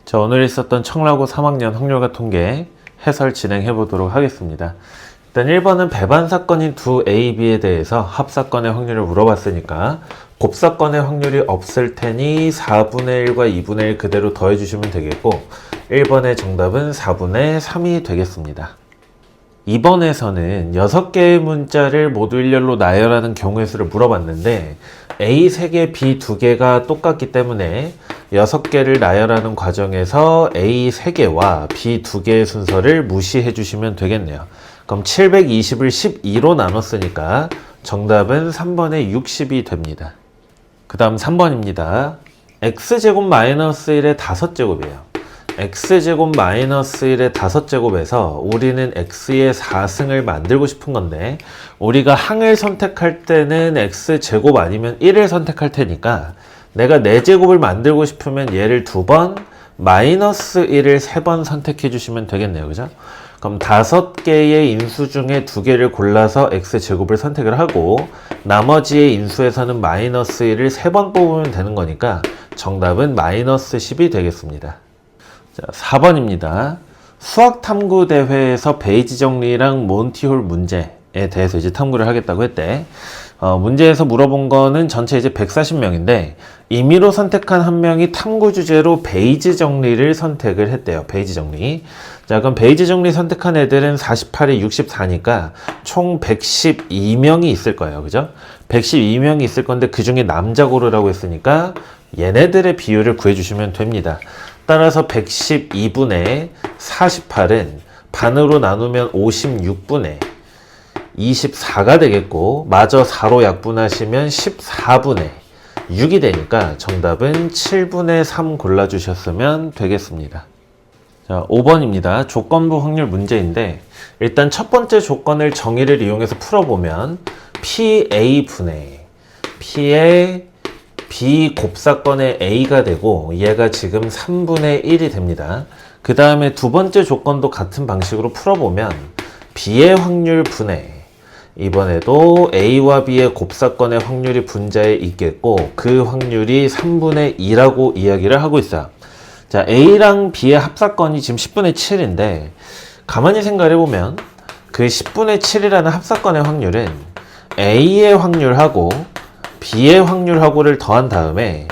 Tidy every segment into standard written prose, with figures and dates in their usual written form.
자, 오늘 있었던 청라고 3학년 확률과 통계 해설 진행해 보도록 하겠습니다. 일단 1번은 배반 사건인 두 A, B에 대해서 합사건의 확률을 물어봤으니까 곱사건의 확률이 없을 테니 4분의 1과 2분의 1 그대로 더해 주시면 되겠고 1번의 정답은 4분의 3이 되겠습니다. 2번에서는 6개의 문자를 모두 일렬로 나열하는 경우의 수를 물어봤는데 A 3개, B 2개가 똑같기 때문에 6개를 나열하는 과정에서 A 3개와 B 2개의 순서를 무시해 주시면 되겠네요. 그럼 720을 12로 나눴으니까 정답은 3번의 60이 됩니다. 그 다음 3번입니다. x제곱 마이너스 1의 5제곱이에요. x제곱 마이너스 1의 5제곱에서 우리는 x의 4승을 만들고 싶은 건데 우리가 항을 선택할 때는 x제곱 아니면 1을 선택할 테니까 내가 4제곱을 만들고 싶으면 얘를 2번, 마이너스 1을 3번 선택해 주시면 되겠네요. 그죠? 그럼 5개의 인수 중에 2개를 골라서 x제곱을 선택을 하고 나머지의 인수에서는 마이너스 1을 3번 뽑으면 되는 거니까 정답은 마이너스 10이 되겠습니다. 자, 4번입니다. 수학탐구대회에서 베이지 정리랑 몬티홀 문제에 대해서 이제 탐구를 하겠다고 했대. 문제에서 물어본 거는 전체 이제 140명인데 임의로 선택한 한 명이 탐구 주제로 베이지 정리를 선택을 했대요. 베이지 정리. 자, 그럼 베이지 정리 선택한 애들은 48에 64니까 총 112명이 있을 거예요. 그죠? 112명이 있을 건데 그 중에 남자 고르라고 했으니까 얘네들의 비율을 구해주시면 됩니다. 따라서 112분의 48은 반으로 나누면 56분의 24가 되겠고 마저 4로 약분하시면 14분의 6이 되니까 정답은 7분의 3 골라주셨으면 되겠습니다. 자, 5번입니다. 조건부 확률 문제인데 일단 첫 번째 조건을 정의를 이용해서 풀어보면 PA분의 P의 B 곱사건의 A가 되고 얘가 지금 3분의 1이 됩니다. 그 다음에 두 번째 조건도 같은 방식으로 풀어보면 B의 확률 분의 이번에도 A와 B의 곱사건의 확률이 분자에 있겠고 그 확률이 3분의 2라고 이야기를 하고 있어요. 자, A랑 B의 합사건이 지금 10분의 7인데 가만히 생각을 해보면 그 10분의 7이라는 합사건의 확률은 A의 확률하고 B의 확률하고를 더한 다음에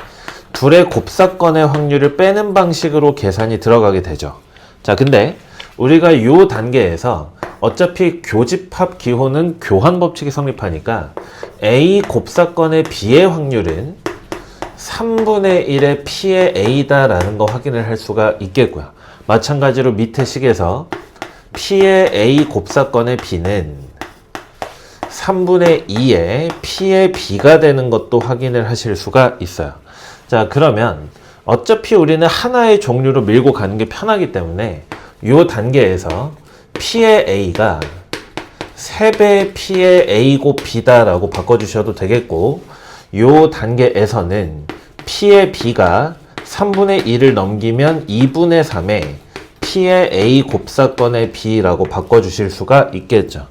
둘의 곱사건의 확률을 빼는 방식으로 계산이 들어가게 되죠. 자, 근데 우리가 이 단계에서 어차피 교집합 기호는 교환 법칙이 성립하니까 A 곱사건의 B의 확률은 3분의 1의 P의 A다라는 거 확인을 할 수가 있겠고요. 마찬가지로 밑에 식에서 P의 A 곱사건의 B는 3분의 2의 P의 B가 되는 것도 확인을 하실 수가 있어요. 자, 그러면 어차피 우리는 하나의 종류로 밀고 가는 게 편하기 때문에 이 단계에서 P의 A가 3배 P의 A 곱 B다라고 바꿔주셔도 되겠고 이 단계에서는 P의 B가 3분의 2를 넘기면 2분의 3의 P의 A 곱사건의 B라고 바꿔주실 수가 있겠죠.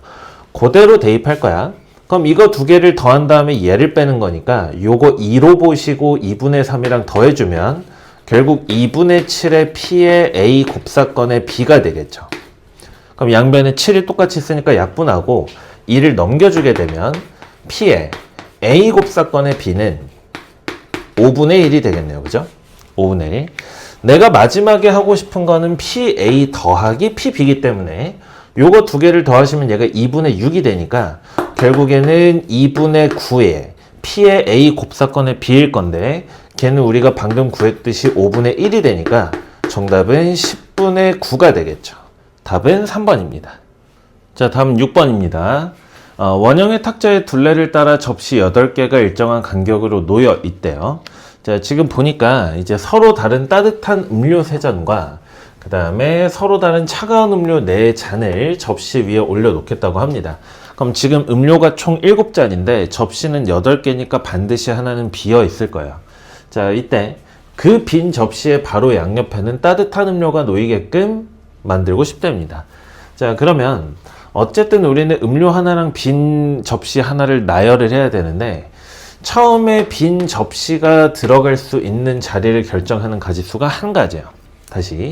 그대로 대입할 거야. 그럼 이거 두 개를 더한 다음에 얘를 빼는 거니까 요거 2로 보시고 2분의 3이랑 더해주면 결국 2분의 7의 P의 A 곱사건의 B가 되겠죠. 그럼 양변에 7이 똑같이 있으니까 약분하고 2를 넘겨주게 되면 P의 A 곱사건의 B는 5분의 1이 되겠네요. 그죠? 5분의 1. 내가 마지막에 하고 싶은 거는 PA 더하기 PB이기 때문에 요거 두 개를 더하시면 얘가 2분의 6이 되니까 결국에는 2분의 9의 P의 A 곱사건의 B일 건데 걔는 우리가 방금 구했듯이 5분의 1이 되니까 정답은 10분의 9가 되겠죠. 답은 3번입니다. 자, 다음 6번입니다. 원형의 탁자의 둘레를 따라 접시 8개가 일정한 간격으로 놓여 있대요. 자, 지금 보니까 이제 서로 다른 따뜻한 음료 3잔과 그 다음에 서로 다른 차가운 음료 4잔을 접시 위에 올려놓겠다고 합니다. 그럼 지금 음료가 총 7잔인데 접시는 8개니까 반드시 하나는 비어 있을 거예요. 자, 이때 그 빈 접시의 바로 양옆에는 따뜻한 음료가 놓이게끔 만들고 싶답니다. 자, 그러면 어쨌든 우리는 음료 하나랑 빈 접시 하나를 나열을 해야 되는데 처음에 빈 접시가 들어갈 수 있는 자리를 결정하는 가짓수가 한 가지예요. 다시.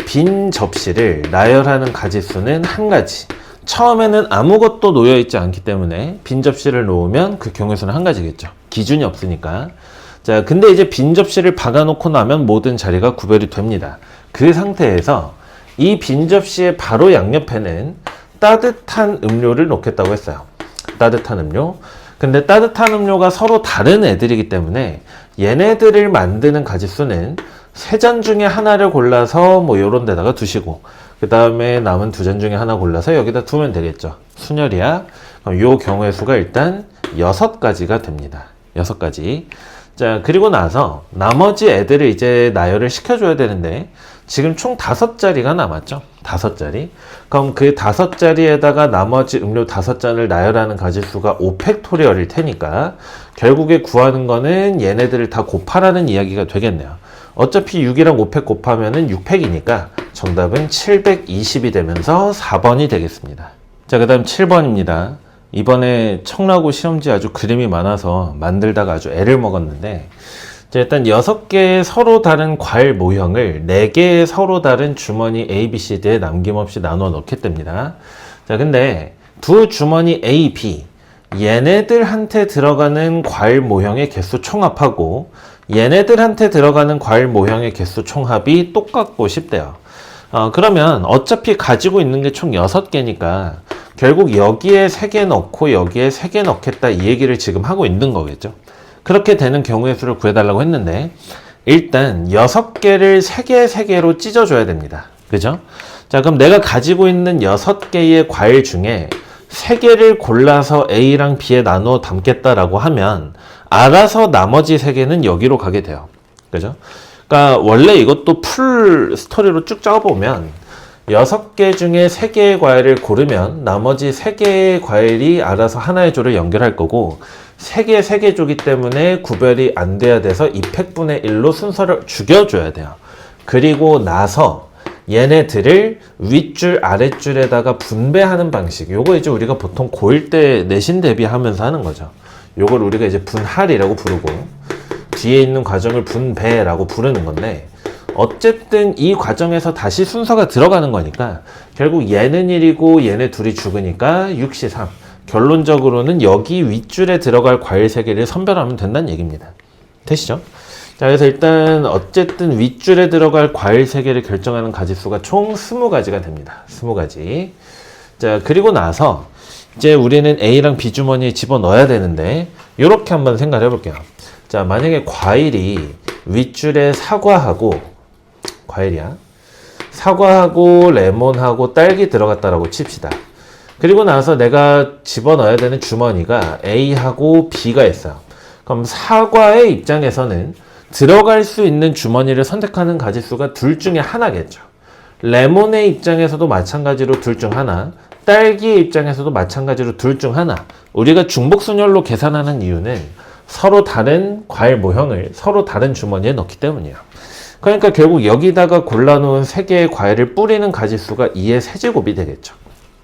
빈 접시를 나열하는 가짓수는 한 가지. 처음에는 아무것도 놓여있지 않기 때문에 빈 접시를 놓으면 그 경우의 수는 한 가지겠죠. 기준이 없으니까. 자, 근데 이제 빈 접시를 박아놓고 나면 모든 자리가 구별이 됩니다. 그 상태에서 이 빈 접시의 바로 양옆에는 따뜻한 음료를 놓겠다고 했어요. 따뜻한 음료. 근데 따뜻한 음료가 서로 다른 애들이기 때문에 얘네들을 만드는 가짓수는 세 잔 중에 하나를 골라서 뭐 요런 데다가 두시고 그 다음에 남은 두 잔 중에 하나 골라서 여기다 두면 되겠죠. 순열이야. 그럼 요 경우의 수가 일단 6가지가 됩니다. 6가지. 자, 그리고 나서 나머지 애들을 이제 나열을 시켜줘야 되는데 지금 총 5자리가 남았죠. 5자리. 그럼 그 5자리에다가 나머지 음료 5잔을 나열하는 가짓수가 5팩토리얼일 테니까 결국에 구하는 거는 얘네들을 다 곱하라는 이야기가 되겠네요. 어차피 6이랑 5팩 곱하면은 6팩이니까 정답은 720이 되면서 4번이 되겠습니다. 자, 그 다음 7번입니다. 이번에 청라고 시험지 아주 그림이 많아서 만들다가 아주 애를 먹었는데 자, 일단 6개의 서로 다른 과일 모형을 4개의 서로 다른 주머니 A, B, C, D에 남김없이 나눠 넣겠답니다. 자, 근데 두 주머니 A, B 얘네들한테 들어가는 과일 모형의 개수 총합하고 얘네들한테 들어가는 과일 모형의 개수 총합이 똑같고 싶대요. 그러면 어차피 가지고 있는 게 총 6개니까 결국 여기에 3개 넣고 여기에 3개 넣겠다 이 얘기를 지금 하고 있는 거겠죠. 그렇게 되는 경우의 수를 구해달라고 했는데 일단 6개를 3개, 3개로 찢어줘야 됩니다. 그죠? 자, 그럼 내가 가지고 있는 6개의 과일 중에 3개를 골라서 A랑 B에 나누어 담겠다라고 하면 알아서 나머지 3개는 여기로 가게 돼요. 그죠? 그러니까 원래 이것도 풀 스토리로 쭉 짜보면 6개 중에 3개의 과일을 고르면 나머지 3개의 과일이 알아서 하나의 조를 연결할 거고 3개, 3개 조기 때문에 구별이 안 돼야 돼서 2팩분의 1로 순서를 죽여줘야 돼요. 그리고 나서 얘네들을 윗줄, 아랫줄에다가 분배하는 방식. 요거 이제 우리가 보통 고1 때 내신 대비하면서 하는 거죠. 요걸 우리가 이제 분할이라고 부르고 뒤에 있는 과정을 분배라고 부르는 건데 어쨌든 이 과정에서 다시 순서가 들어가는 거니까 결국 얘는 1이고 얘네 둘이 죽으니까 6시 3. 결론적으로는 여기 윗줄에 들어갈 과일 3개를 선별하면 된다는 얘기입니다. 되시죠? 자, 그래서 일단 어쨌든 윗줄에 들어갈 과일 3개를 결정하는 가짓수가 총 20가지가 됩니다. 20가지. 자, 그리고 나서 이제 우리는 A랑 B 주머니에 집어넣어야 되는데 이렇게 한번 생각을 해볼게요. 자, 만약에 과일이 윗줄에 사과하고 과일이야. 사과하고 레몬하고 딸기 들어갔다라고 칩시다. 그리고 나서 내가 집어넣어야 되는 주머니가 A하고 B가 있어요. 그럼 사과의 입장에서는 들어갈 수 있는 주머니를 선택하는 가짓수가 둘 중에 하나겠죠. 레몬의 입장에서도 마찬가지로 둘 중 하나, 딸기의 입장에서도 마찬가지로 둘 중 하나. 우리가 중복순열로 계산하는 이유는 서로 다른 과일 모형을 서로 다른 주머니에 넣기 때문이에요. 그러니까 결국 여기다가 골라놓은 3개의 과일을 뿌리는 가짓수가 2의 세제곱이 되겠죠.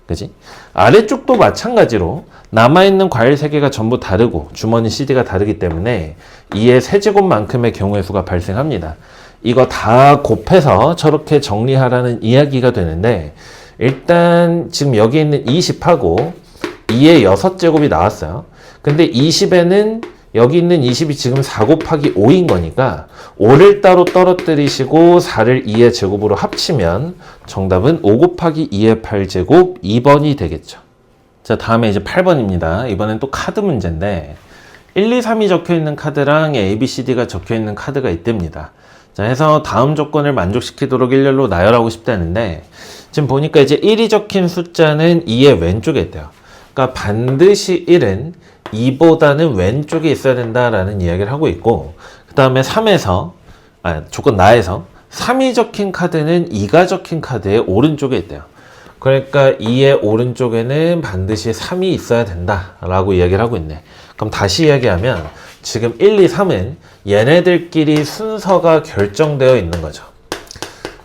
그지? 아래쪽도 마찬가지로 남아있는 과일 3개가 전부 다르고 주머니 CD가 다르기 때문에 2의 세제곱만큼의 경우의 수가 발생합니다. 이거 다 곱해서 저렇게 정리하라는 이야기가 되는데 일단 지금 여기 있는 20하고 2의 6제곱이 나왔어요. 근데 20에는 여기 있는 20이 지금 4 곱하기 5인 거니까 5를 따로 떨어뜨리시고 4를 2의 제곱으로 합치면 정답은 5 곱하기 2의 8제곱 2번이 되겠죠. 자, 다음에 이제 8번입니다. 이번엔 또 카드 문제인데 1, 2, 3이 적혀있는 카드랑 A, B, C, D가 적혀있는 카드가 있답니다. 자, 해서 다음 조건을 만족시키도록 일렬로 나열하고 싶다는데 지금 보니까 이제 1이 적힌 숫자는 2의 왼쪽에 있대요. 그러니까 반드시 1은 2보다는 왼쪽에 있어야 된다라는 이야기를 하고 있고 그 다음에 3에서 조건 나에서 3이 적힌 카드는 2가 적힌 카드의 오른쪽에 있대요. 그러니까 2의 오른쪽에는 반드시 3이 있어야 된다라고 이야기를 하고 있네. 그럼 다시 이야기하면 지금 1, 2, 3은 얘네들끼리 순서가 결정되어 있는 거죠.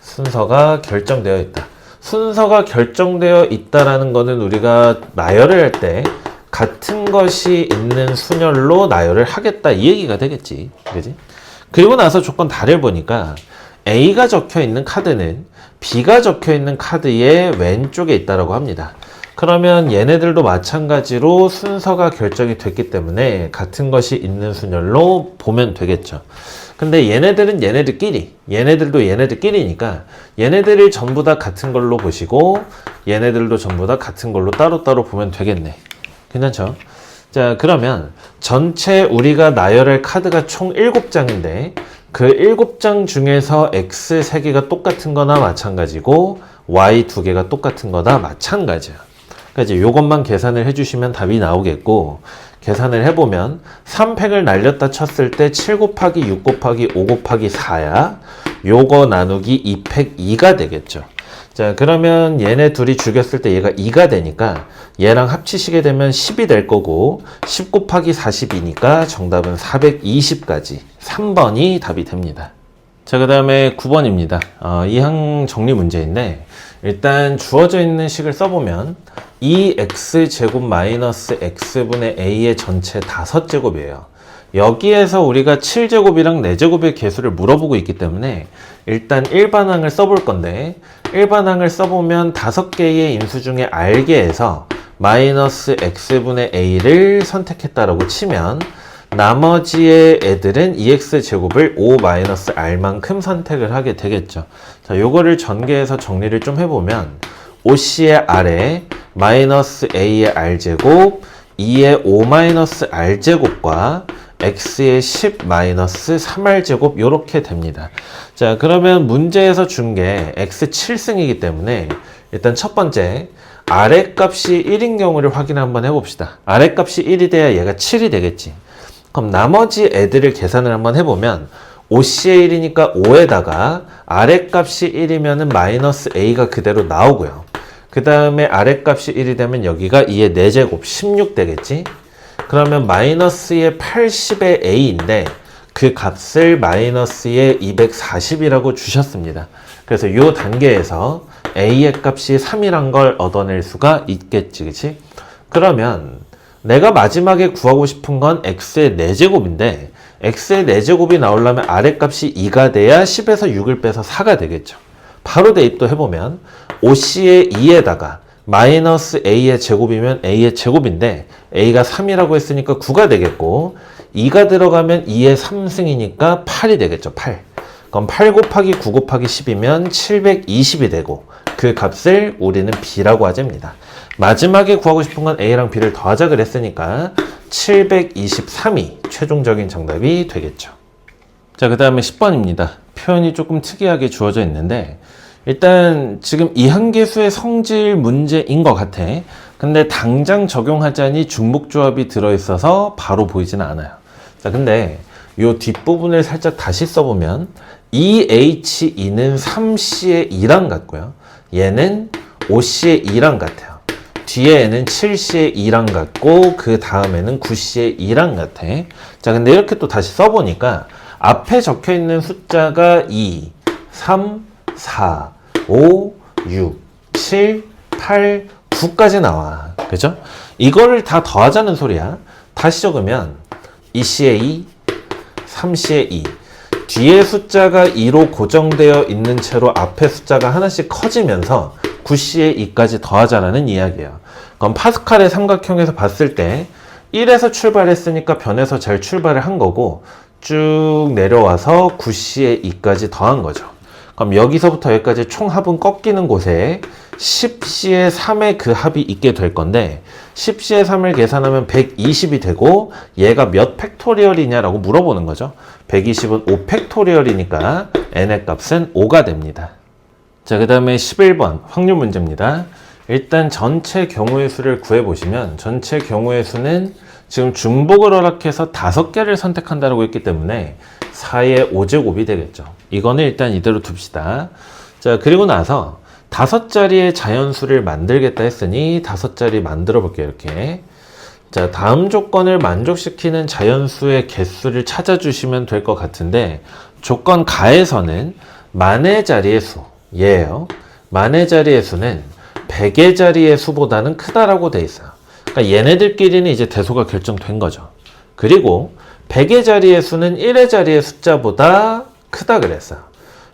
순서가 결정되어 있다. 순서가 결정되어 있다라는 거는 우리가 나열을 할 때 같은 것이 있는 순열로 나열을 하겠다 이 얘기가 되겠지. 그지? 그리고 나서 조건 다를 보니까 A가 적혀 있는 카드는 B가 적혀 있는 카드의 왼쪽에 있다고 합니다. 그러면 얘네들도 마찬가지로 순서가 결정이 됐기 때문에 같은 것이 있는 순열로 보면 되겠죠. 근데 얘네들은 얘네들도 얘네들끼리니까 얘네들을 전부 다 같은 걸로 보시고 얘네들도 전부 다 같은 걸로 따로따로 보면 되겠네. 괜찮죠? 자, 그러면 전체 우리가 나열할 카드가 총 7장인데 그 7장 중에서 X 3개가 똑같은 거나 마찬가지고 Y 2개가 똑같은 거나 마찬가지야. 그러니까 이제 요것만 계산을 해주시면 답이 나오겠고, 계산을 해보면 3팩을 날렸다 쳤을 때 7 곱하기 6 곱하기 5 곱하기 4야. 요거 나누기 2팩 2가 되겠죠. 자, 그러면 얘네 둘이 죽였을 때 얘가 2가 되니까 얘랑 합치시게 되면 10이 될 거고 10 곱하기 40이니까 정답은 420까지 3번이 답이 됩니다. 자, 그 다음에 9번입니다. 이 항 정리 문제인데 일단 주어져 있는 식을 써보면 2x제곱 마이너스 x분의 a의 전체 5제곱이에요. 여기에서 우리가 7제곱이랑 4제곱의 개수를 물어보고 있기 때문에 일단 일반항을 써볼 건데 일반항을 써보면 5개의 인수 중에 r개에서 마이너스 x분의 a를 선택했다라고 치면 나머지의 애들은 2x제곱을 5 마이너스 r만큼 선택을 하게 되겠죠. 자, 요거를 전개해서 정리를 좀 해보면 5c의 r에 마이너스 a의 r제곱 2의 5 마이너스 r제곱과 x의 10 마이너스 3r제곱 요렇게 됩니다. 자, 그러면 문제에서 준 게 x 7승이기 때문에 일단 첫 번째 아래 값이 1인 경우를 확인 한번 해봅시다. 아래 값이 1이 돼야 얘가 7이 되겠지. 그럼 나머지 애들을 계산을 한번 해보면 5c의 1이니까 5에다가 아래 값이 1이면 마이너스 a가 그대로 나오고요. 그 다음에 아래 값이 1이 되면 여기가 2의 4제곱 16 되겠지. 그러면 마이너스의 80의 a인데 그 값을 마이너스의 240이라고 주셨습니다. 그래서 이 단계에서 a의 값이 3이란 걸 얻어낼 수가 있겠지, 그치? 그러면 내가 마지막에 구하고 싶은 건 x의 4제곱인데 x의 4제곱이 나오려면 아래 값이 2가 돼야 10에서 6을 빼서 4가 되겠죠. 바로 대입도 해보면 5c의 2에다가 마이너스 a의 제곱이면 a의 제곱인데 a가 3이라고 했으니까 9가 되겠고 2가 들어가면 2의 3승이니까 8이 되겠죠. 8. 그럼 8 곱하기 9 곱하기 10이면 720이 되고 그 값을 우리는 b라고 하집니다. 마지막에 구하고 싶은 건 a랑 b를 더하자 그랬으니까 723이 최종적인 정답이 되겠죠. 자, 그 다음에 10번입니다. 표현이 조금 특이하게 주어져 있는데 일단 지금 이항계수의 성질 문제인 것 같아. 근데 당장 적용하자니 중복조합이 들어있어서 바로 보이지는 않아요. 자, 근데 이 뒷부분을 살짝 다시 써보면 2H2는 3C의 2랑 같고요. 얘는 5C의 2랑 같아요. 뒤에 얘는 7C의 2랑 같고 그 다음에는 9C의 2랑 같아. 자, 근데 이렇게 또 다시 써보니까 앞에 적혀있는 숫자가 2, 3, 4, 5, 6, 7, 8, 9까지 나와. 그죠? 이거를 다 더하자는 소리야. 다시 적으면 2C의 2, 3C의 2. 뒤에 숫자가 2로 고정되어 있는 채로 앞에 숫자가 하나씩 커지면서 9C의 2까지 더하자라는 이야기예요. 그럼 파스칼의 삼각형에서 봤을 때 1에서 출발했으니까 변에서 잘 출발을 한 거고 쭉 내려와서 9C의 2까지 더한 거죠. 그럼 여기서부터 여기까지 총 합은 꺾이는 곳에 10C의 3의 그 합이 있게 될 건데 10C의 3을 계산하면 120이 되고 얘가 몇 팩토리얼이냐라고 물어보는 거죠. 120은 5 팩토리얼이니까 n의 값은 5가 됩니다. 자, 그 다음에 11번 확률 문제입니다. 일단 전체 경우의 수를 구해보시면 전체 경우의 수는 지금 중복을 허락해서 5개를 선택한다고 했기 때문에 4의 5제곱이 되겠죠. 이거는 일단 이대로 둡시다. 자, 그리고 나서 5자리의 자연수를 만들겠다 했으니 5자리 만들어 볼게요. 이렇게. 자, 다음 조건을 만족시키는 자연수의 개수를 찾아주시면 될 것 같은데 조건 가에서는 만의 자리의 수, 얘예요. 만의 자리의 수는 100의 자리의 수보다는 크다라고 돼 있어요. 그러니까 얘네들끼리는 이제 대소가 결정된 거죠. 그리고 100의 자리의 수는 1의 자리의 숫자보다 크다 그랬어요.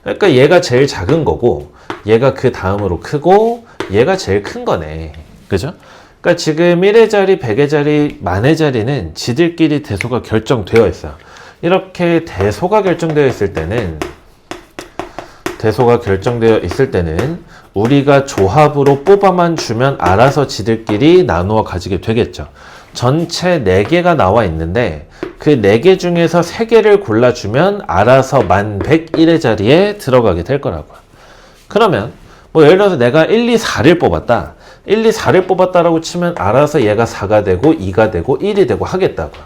그러니까 얘가 제일 작은 거고 얘가 그 다음으로 크고 얘가 제일 큰 거네. 그죠? 그러니까 지금 1의 자리, 100의 자리, 10,000의 자리는 지들끼리 대소가 결정되어 있어요. 이렇게 대소가 결정되어 있을 때는 우리가 조합으로 뽑아만 주면 알아서 지들끼리 나누어 가지게 되겠죠. 전체 4개가 나와 있는데 그 4개 중에서 3개를 골라주면 알아서 1101의 자리에 들어가게 될 거라고요. 그러면 뭐 예를 들어서 내가 1, 2, 4를 뽑았다. 1, 2, 4를 뽑았다라고 치면 알아서 얘가 4가 되고 2가 되고 1이 되고 하겠다고요.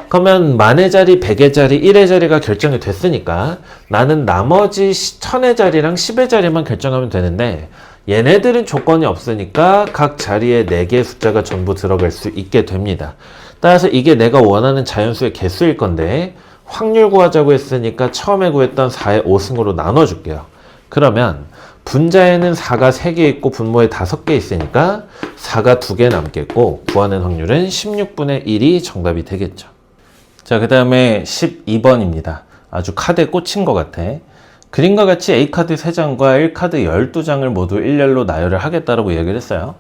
그러면 10,000의 자리, 100의 자리, 1의 자리가 결정이 됐으니까 나는 나머지 1000의 자리랑 10의 자리만 결정하면 되는데 얘네들은 조건이 없으니까 각 자리에 4개의 숫자가 전부 들어갈 수 있게 됩니다. 따라서 이게 내가 원하는 자연수의 개수일 건데 확률 구하자고 했으니까 처음에 구했던 4의 5승으로 나눠줄게요. 그러면 분자에는 4가 3개 있고 분모에 5개 있으니까 4가 2개 남겠고 구하는 확률은 16분의 1이 정답이 되겠죠. 자, 그 다음에 12번입니다. 아주 카드에 꽂힌 것 같아. 그림과 같이 A카드 3장과 1카드 12장을 모두 일렬로 나열을 하겠다라고 이야기를 했어요.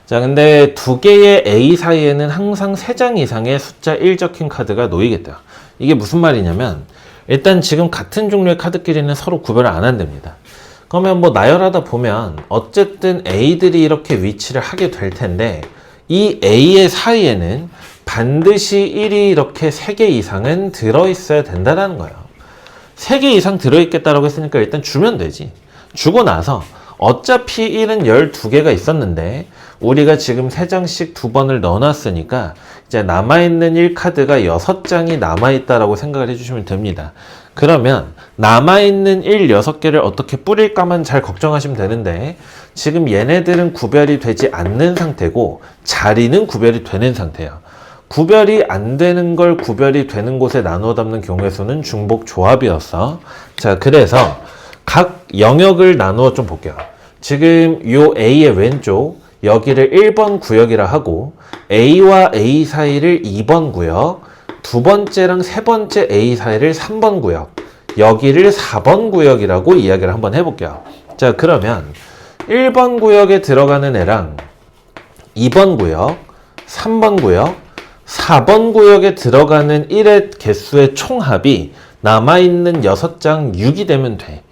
자, 근데 2개의 A 사이에는 항상 3장 이상의 숫자 1 적힌 카드가 놓이겠대요. 이게 무슨 말이냐면 일단 지금 같은 종류의 카드끼리는 서로 구별을 안 한답니다. 그러면 뭐 나열하다 보면 어쨌든 A들이 이렇게 위치를 하게 될 텐데 이 A의 사이에는 반드시 1이 이렇게 3개 이상은 들어있어야 된다는 거예요. 3개 이상 들어있겠다라고 했으니까 일단 주면 되지. 주고 나서 어차피 1은 12개가 있었는데 우리가 지금 3장씩 2번을 넣어놨으니까 이제 남아있는 1카드가 6장이 남아있다라고 생각을 해주시면 됩니다. 그러면 남아있는 6개를 어떻게 뿌릴까만 잘 걱정하시면 되는데 지금 얘네들은 구별이 되지 않는 상태고 자리는 구별이 되는 상태예요. 구별이 안 되는 걸 구별이 되는 곳에 나누어 담는 경우의 수는 중복 조합이었어. 자, 그래서 각 영역을 나누어 좀 볼게요. 지금 요 A의 왼쪽 여기를 1번 구역이라 하고 A와 A 사이를 2번 구역, 두 번째랑 세 번째 A 사이를 3번 구역, 여기를 4번 구역이라고 이야기를 한번 해볼게요. 자, 그러면 1번 구역에 들어가는 애랑 2번 구역, 3번 구역, 4번 구역에 들어가는 1의 개수의 총합이 남아있는 6장 6이 되면 돼.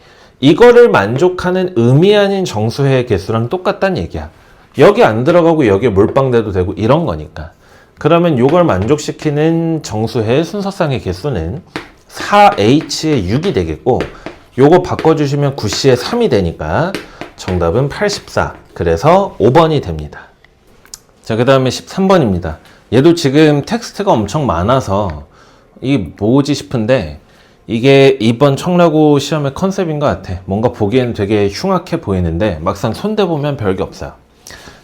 이거를 만족하는 의미 아닌 정수의 개수랑 똑같다는 얘기야. 여기 안 들어가고 여기에 몰빵돼도 되고 이런 거니까. 그러면 이걸 만족시키는 정수의 순서상의 개수는 4H의 6이 되겠고 요거 바꿔주시면 9C의 3이 되니까 정답은 84. 그래서 5번이 됩니다. 자, 그 다음에 13번입니다. 얘도 지금 텍스트가 엄청 많아서 이게 뭐지 싶은데 이게 이번 청라고 시험의 컨셉인 것 같아. 뭔가 보기엔 되게 흉악해 보이는데 막상 손대보면 별게 없어요.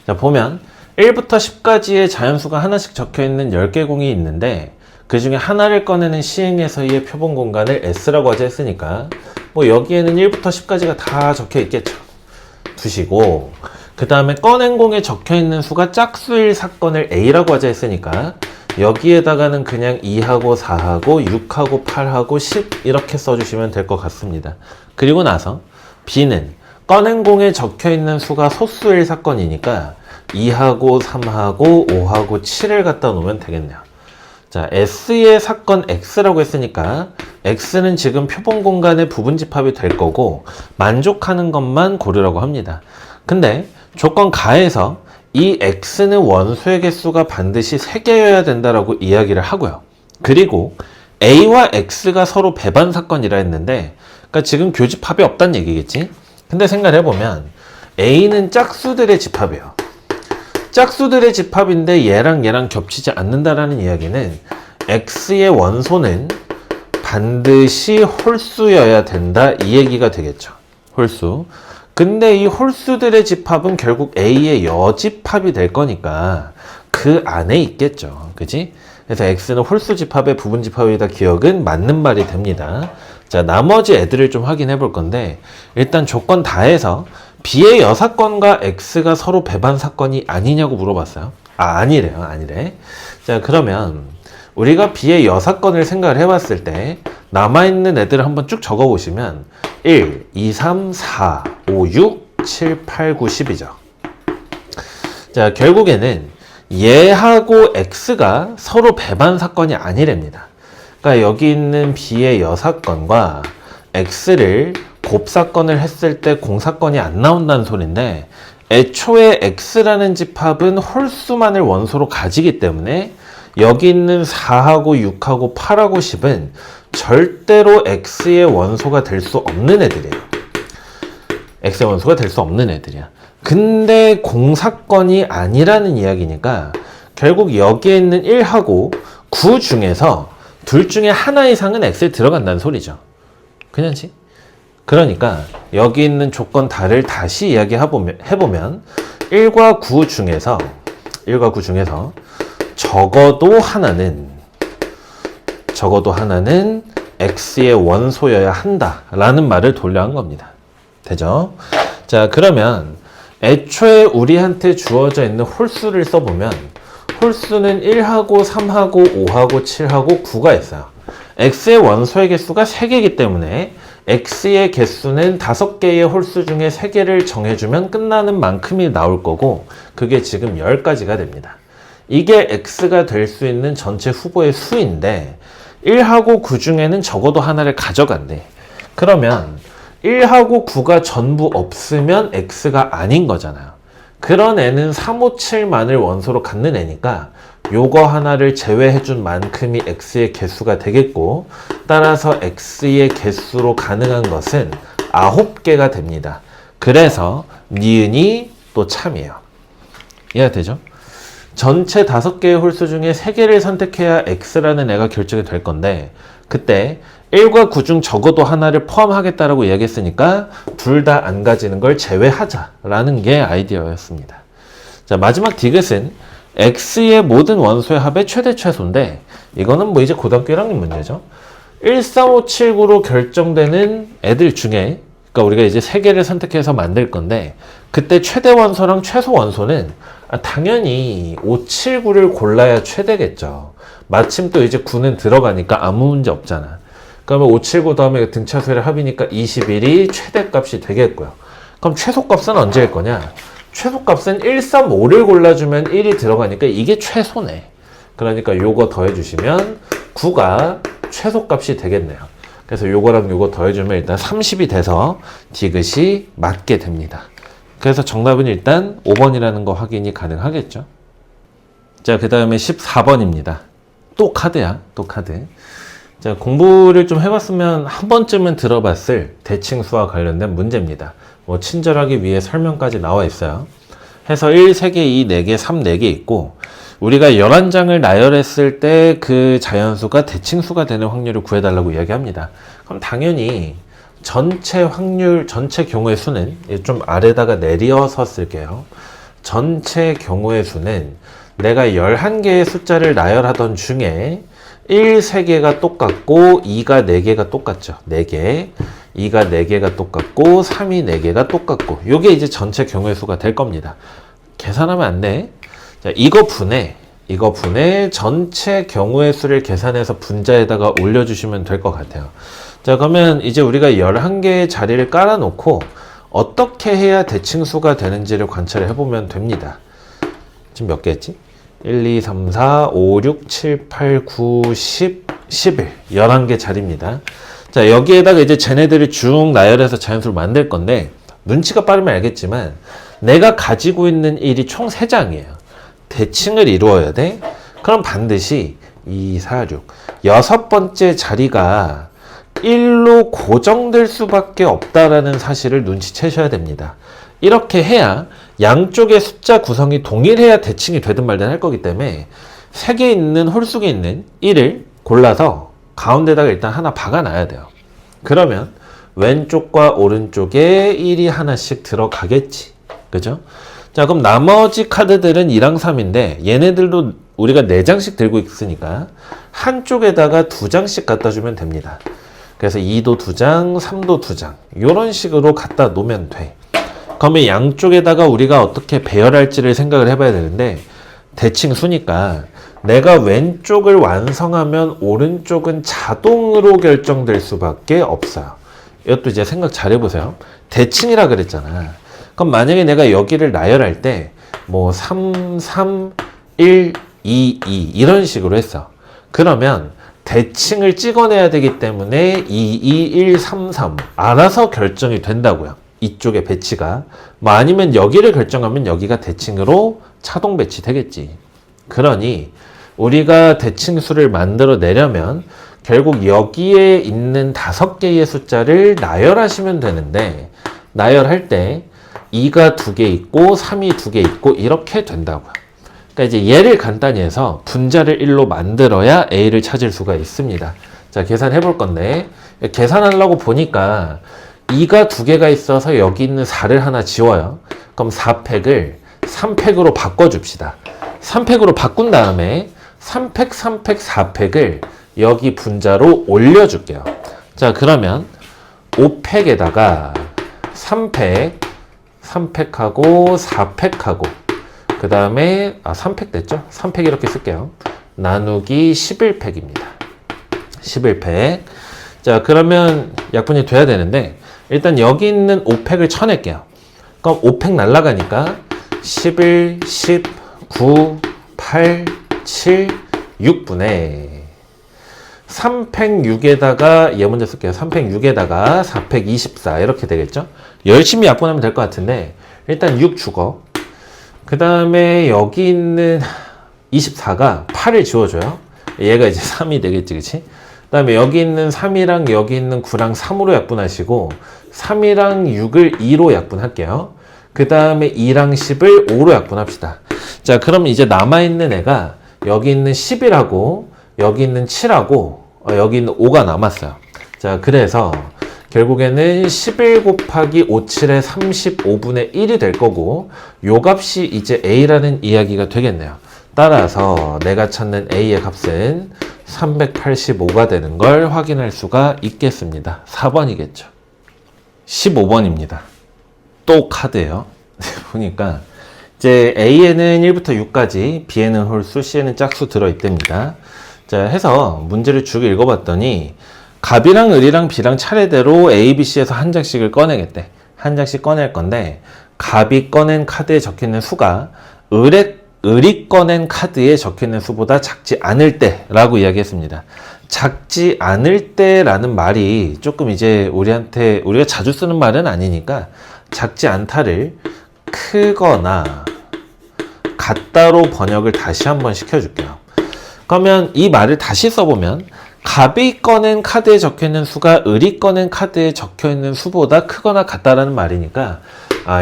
자, 보면 1부터 10까지의 자연수가 하나씩 적혀있는 10개 공이 있는데 그 중에 하나를 꺼내는 시행에서의 표본 공간을 S라고 하자 했으니까 뭐 여기에는 1부터 10까지가 다 적혀있겠죠. 두시고 그 다음에 꺼낸 공에 적혀있는 수가 짝수일 사건을 A라고 하자 했으니까 여기에다가는 그냥 2하고 4하고 6하고 8하고 10 이렇게 써주시면 될 것 같습니다. 그리고 나서 B는 꺼낸 공에 적혀있는 수가 소수일 사건이니까 2하고 3하고 5하고 7을 갖다 놓으면 되겠네요. 자, S의 사건 X라고 했으니까 X는 지금 표본 공간의 부분 집합이 될 거고 만족하는 것만 고르라고 합니다. 근데 조건 가에서 이 X는 원소의 개수가 반드시 3개여야 된다라고 이야기를 하고요. 그리고 A와 X가 서로 배반 사건이라 했는데 그러니까 지금 교집합이 없다는 얘기겠지? 근데 생각을 해보면 A는 짝수들의 집합이에요. 짝수들의 집합인데 얘랑 얘랑 겹치지 않는다라는 이야기는 X의 원소는 반드시 홀수여야 된다 이 얘기가 되겠죠. 홀수. 근데 이 홀수들의 집합은 결국 A의 여집합이 될 거니까 그 안에 있겠죠. 그지? 그래서 X는 홀수 집합의 부분 집합이다 기억은 맞는 말이 됩니다. 자, 나머지 애들을 좀 확인해 볼 건데 일단 조건 다해서 B의 여사건과 X가 서로 배반 사건이 아니냐고 물어봤어요. 아니래요. 아니래. 자, 그러면 우리가 B의 여사건을 생각을 해봤을 때 남아있는 애들을 한번 쭉 적어보시면 1, 2, 3, 4, 5, 6, 7, 8, 9, 10이죠. 자, 결국에는 얘하고 x가 서로 배반 사건이 아니랍니다. 그러니까 여기 있는 b의 여사건과 x를 곱사건을 했을 때 공사건이 안 나온다는 소린데, 애초에 x라는 집합은 홀수만을 원소로 가지기 때문에 여기 있는 4하고 6하고 8하고 10은 절대로 x의 원소가 될 수 없는 애들이에요. x의 원소가 될 수 없는 애들이야. 근데 공사건이 아니라는 이야기니까 결국 여기에 있는 1하고 9 중에서 둘 중에 하나 이상은 x에 들어간다는 소리죠. 그냥지? 그러니까 여기 있는 조건 다를 다시 이야기해보면 1과 9 중에서 적어도 하나는 x의 원소여야 한다라는 말을 돌려한 겁니다. 되죠? 자, 그러면 애초에 우리한테 주어져 있는 홀수를 써보면 홀수는 1하고 3하고 5하고 7하고 9가 있어요. x의 원소의 개수가 3개이기 때문에 x의 개수는 5개의 홀수 중에 3개를 정해주면 끝나는 만큼이 나올 거고, 그게 지금 10가지가 됩니다. 이게 x가 될 수 있는 전체 후보의 수인데 1하고 9 중에는 적어도 하나를 가져간대. 그러면 1하고 9가 전부 없으면 x가 아닌 거잖아요. 그런 애는 3, 5, 7만을 원소로 갖는 애니까 요거 하나를 제외해준 만큼이 x의 개수가 되겠고, 따라서 x의 개수로 가능한 것은 9개가 됩니다. 그래서 니은이 또 참이에요. 이해가 되죠? 전체 5개의 홀수 중에 3개를 선택해야 x라는 애가 결정이 될 건데, 그때 1과 9 중 적어도 하나를 포함하겠다라고 이야기했으니까 둘 다 안 가지는 걸 제외하자라는 게 아이디어였습니다. 자, 마지막 디귿은 x의 모든 원소의 합의 최대 최소인데, 이거는 뭐 이제 고등학교 1학년 문제죠. 1, 3, 5, 7, 9로 결정되는 애들 중에, 그러니까 우리가 이제 3개를 선택해서 만들 건데, 그때 최대 원소랑 최소 원소는 당연히 5, 7, 9를 골라야 최대겠죠. 마침 또 이제 9는 들어가니까 아무 문제 없잖아. 그러면 5, 7, 9 다음에 등차수의 합이니까 21이 최대값이 되겠고요. 그럼 최소값은 언제일 거냐? 최소값은 1, 3, 5를 골라주면 1이 들어가니까 이게 최소네. 그러니까 요거 더해주시면 9가 최소값이 되겠네요. 그래서 요거랑 요거 더해주면 일단 30이 돼서 디귿이 맞게 됩니다. 그래서 정답은 일단 5번이라는 거 확인이 가능하겠죠. 자, 그 다음에 14번입니다. 또 카드야, 또 카드. 자, 공부를 좀 해봤으면 한 번쯤은 들어봤을 대칭수와 관련된 문제입니다. 뭐 친절하기 위해 설명까지 나와 있어요. 해서 1, 3개, 2, 4개, 3, 4개 있고, 우리가 11장을 나열했을 때 그 자연수가 대칭수가 되는 확률을 구해달라고 이야기합니다. 그럼 당연히 전체 확률, 전체 경우의 수는 좀 아래다가 내려서 쓸게요. 전체 경우의 수는 내가 11개의 숫자를 나열하던 중에 1, 3개가 똑같고 2가 4개가 똑같죠. 4개. 2가 4개가 똑같고 3이 4개가 똑같고, 요게 이제 전체 경우의 수가 될 겁니다. 계산하면 안 돼. 자, 이거 분해 전체 경우의 수를 계산해서 분자에다가 올려주시면 될 것 같아요. 자, 그러면 이제 우리가 11개의 자리를 깔아놓고 어떻게 해야 대칭수가 되는지를 관찰을 해보면 됩니다. 지금 몇 개 했지? 1, 2, 3, 4, 5, 6, 7, 8, 9, 10, 11. 11개 자리입니다. 자, 여기에다가 이제 쟤네들을 쭉 나열해서 자연수를 만들 건데, 눈치가 빠르면 알겠지만 내가 가지고 있는 일이 총 3장이에요. 대칭을 이루어야 돼. 그럼 반드시 2, 4, 6. 6번째 자리가 1로 고정될 수밖에 없다라는 사실을 눈치채셔야 됩니다. 이렇게 해야 양쪽의 숫자 구성이 동일해야 대칭이 되든 말든 할 거기 때문에 3개 있는 홀수에 있는 1을 골라서 가운데다가 일단 하나 박아놔야 돼요. 그러면 왼쪽과 오른쪽에 1이 하나씩 들어가겠지. 그죠? 자, 그럼 나머지 카드들은 2랑 3인데 얘네들도 우리가 4장씩 들고 있으니까 한쪽에다가 2장씩 갖다 주면 됩니다. 그래서 2도 2장, 3도 2장 이런 식으로 갖다 놓으면 돼. 그러면 양쪽에다가 우리가 어떻게 배열할지를 생각을 해봐야 되는데, 대칭수니까 내가 왼쪽을 완성하면 오른쪽은 자동으로 결정될 수밖에 없어요. 이것도 이제 생각 잘 해보세요. 대칭이라 그랬잖아. 그럼 만약에 내가 여기를 나열할 때 뭐 3, 3, 1, 2, 2 이런 식으로 했어. 그러면 대칭을 찍어내야 되기 때문에 2, 2, 1, 3, 3 알아서 결정이 된다고요. 이쪽의 배치가. 뭐 아니면 여기를 결정하면 여기가 대칭으로 자동 배치 되겠지. 그러니 우리가 대칭수를 만들어 내려면 결국 여기에 있는 5개의 숫자를 나열하시면 되는데, 나열할 때 2가 2개 있고 3이 2개 있고 이렇게 된다고요. 그러니까 이제 얘를 간단히 해서 분자를 1로 만들어야 A를 찾을 수가 있습니다. 자, 계산해 볼 건데, 계산하려고 보니까 2가 2개가 있어서 여기 있는 4를 하나 지워요. 그럼 4팩을 3팩으로 바꿔줍시다. 3팩으로 바꾼 다음에 3팩, 3팩, 4팩을 여기 분자로 올려줄게요. 자, 그러면 5팩에다가 3팩, 3팩하고 4팩하고 그 다음에 3팩 됐죠? 3팩 이렇게 쓸게요. 나누기 11팩입니다. 11팩. 자, 그러면 약분이 돼야 되는데 일단 여기 있는 5팩을 쳐낼게요. 그럼 5팩 날라가니까 11, 10, 9, 8, 7, 6분의 3팩 6에다가 얘 먼저 쓸게요. 3팩 6에다가 4팩 24 이렇게 되겠죠? 열심히 약분하면 될 것 같은데 일단 6 주고 그 다음에 여기 있는 24가 8을 지워줘요. 얘가 이제 3이 되겠지, 그치? 그 다음에 여기 있는 3이랑 여기 있는 9랑 3으로 약분하시고 3이랑 6을 2로 약분할게요. 그 다음에 2랑 10을 5로 약분합시다. 자, 그럼 이제 남아있는 애가 여기 있는 10이라고 여기 있는 7하고 여기 있는 5가 남았어요. 자, 그래서 결국에는 11 곱하기 57의 35분의 1이 될 거고 요 값이 이제 A라는 이야기가 되겠네요. 따라서 내가 찾는 A의 값은 385가 되는 걸 확인할 수가 있겠습니다. 4번이겠죠. 15번입니다. 또 카드예요. 보니까 이제 A에는 1부터 6까지, B에는 홀수, C에는 짝수 들어있답니다. 자, 해서 문제를 쭉 읽어봤더니 갑이랑 을이랑 B랑 차례대로 A, B, C에서 한 장씩을 꺼내겠대. 한 장씩 꺼낼 건데 갑이 꺼낸 카드에 적혀있는 수가 을이 꺼낸 카드에 적혀있는 수보다 작지 않을 때라고 이야기했습니다. 작지 않을 때라는 말이 조금 이제 우리가 자주 쓰는 말은 아니니까 작지 않다를 크거나 같다로 번역을 다시 한번 시켜줄게요. 그러면 이 말을 다시 써보면 갑이 꺼낸 카드에 적혀있는 수가 을이 꺼낸 카드에 적혀있는 수보다 크거나 같다라는 말이니까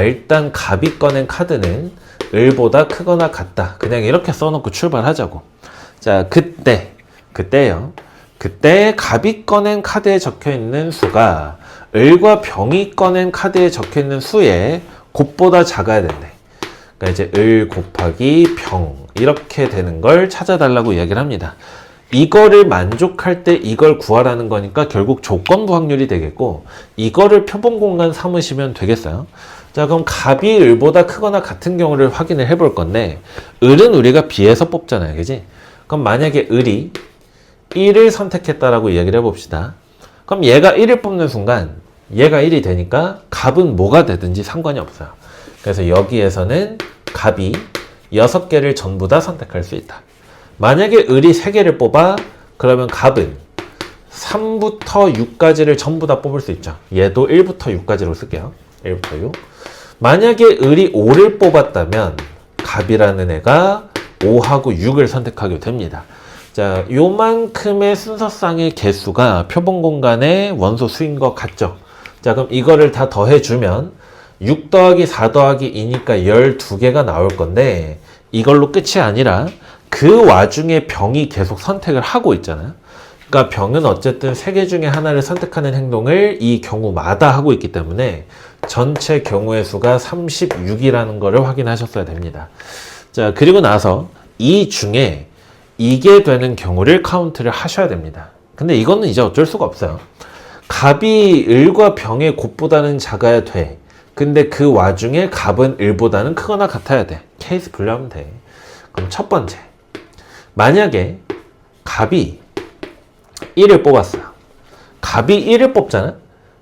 일단 갑이 꺼낸 카드는 을보다 크거나 같다. 그냥 이렇게 써놓고 출발하자고. 자, 그때요. 그때 갑이 꺼낸 카드에 적혀있는 수가 을과 병이 꺼낸 카드에 적혀있는 수의 곱보다 작아야 된대. 그러니까 이제 을 곱하기 병 이렇게 되는 걸 찾아달라고 이야기를 합니다. 이거를 만족할 때 이걸 구하라는 거니까 결국 조건부 확률이 되겠고 이거를 표본 공간 삼으시면 되겠어요. 자, 그럼 갑이 을보다 크거나 같은 경우를 확인을 해볼 건데 을은 우리가 B에서 뽑잖아요, 그지? 그럼 만약에 을이 1을 선택했다라고 이야기를 해봅시다. 그럼 얘가 1을 뽑는 순간 얘가 1이 되니까 갑은 뭐가 되든지 상관이 없어요. 그래서 여기에서는 갑이 6개를 전부 다 선택할 수 있다. 만약에 을이 3개를 뽑아 그러면 갑은 3부터 6까지를 전부 다 뽑을 수 있죠. 얘도 1부터 6까지로 쓸게요. 1부터 6. 만약에 을이 5를 뽑았다면 갑이라는 애가 5하고 6을 선택하게 됩니다. 자, 요만큼의 순서상의 개수가 표본 공간의 원소 수인 것 같죠? 자, 그럼 이거를 다 더해주면 6 더하기 4 더하기 2니까 12개가 나올 건데 이걸로 끝이 아니라 그 와중에 병이 계속 선택을 하고 있잖아요. 그러니까 병은 어쨌든 3개 중에 하나를 선택하는 행동을 이 경우마다 하고 있기 때문에 전체 경우의 수가 36이라는 거를 확인하셨어야 됩니다. 자, 그리고 나서 이 중에 이게 되는 경우를 카운트를 하셔야 됩니다. 근데 이거는 이제 어쩔 수가 없어요. 갑이 을과 병의 곱보다는 작아야 돼. 근데 그 와중에 갑은 을보다는 크거나 같아야 돼. 케이스 분류하면 돼. 그럼 첫 번째, 만약에 갑이 1을 뽑았어요. 갑이 1을 뽑잖아?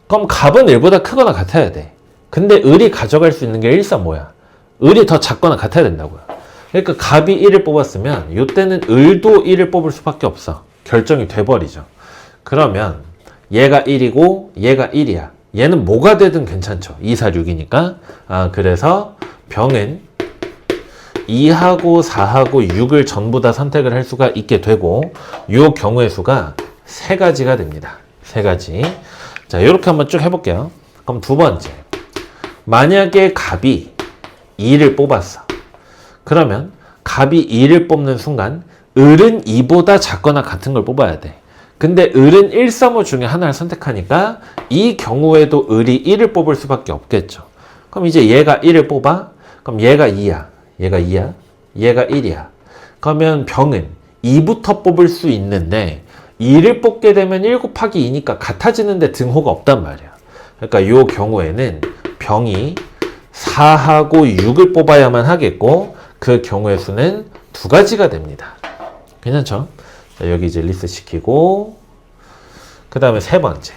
그럼 값은 1보다 크거나 같아야 돼. 근데 을이 가져갈 수 있는 게 1, 3, 5야. 을이 더 작거나 같아야 된다고요. 그러니까 값이 1을 뽑았으면 이때는 을도 1을 뽑을 수밖에 없어. 결정이 돼버리죠. 그러면 얘가 1이고 얘가 1이야. 얘는 뭐가 되든 괜찮죠. 2, 4, 6이니까. 그래서 병은 2하고 4하고 6을 전부 다 선택을 할 수가 있게 되고 이 경우의 수가 3가지가 됩니다. 3가지. 자, 이렇게 한번 쭉 해볼게요. 그럼 두 번째. 만약에 값이 2를 뽑았어. 그러면 값이 2를 뽑는 순간 을은 2보다 작거나 같은 걸 뽑아야 돼. 근데 을은 1, 3, 5 중에 하나를 선택하니까 이 경우에도 을이 1을 뽑을 수밖에 없겠죠. 그럼 이제 얘가 1을 뽑아. 그럼 얘가 2야. 얘가 2야. 얘가 1이야. 그러면 병은 2부터 뽑을 수 있는데 2를 뽑게 되면 1 곱하기 2니까 같아지는데 등호가 없단 말이야. 그러니까 이 경우에는 병이 4하고 6을 뽑아야만 하겠고 그 경우의 수는 2가지가 됩니다. 괜찮죠? 자, 여기 이제 리스 시키고 그 다음에 세 번째.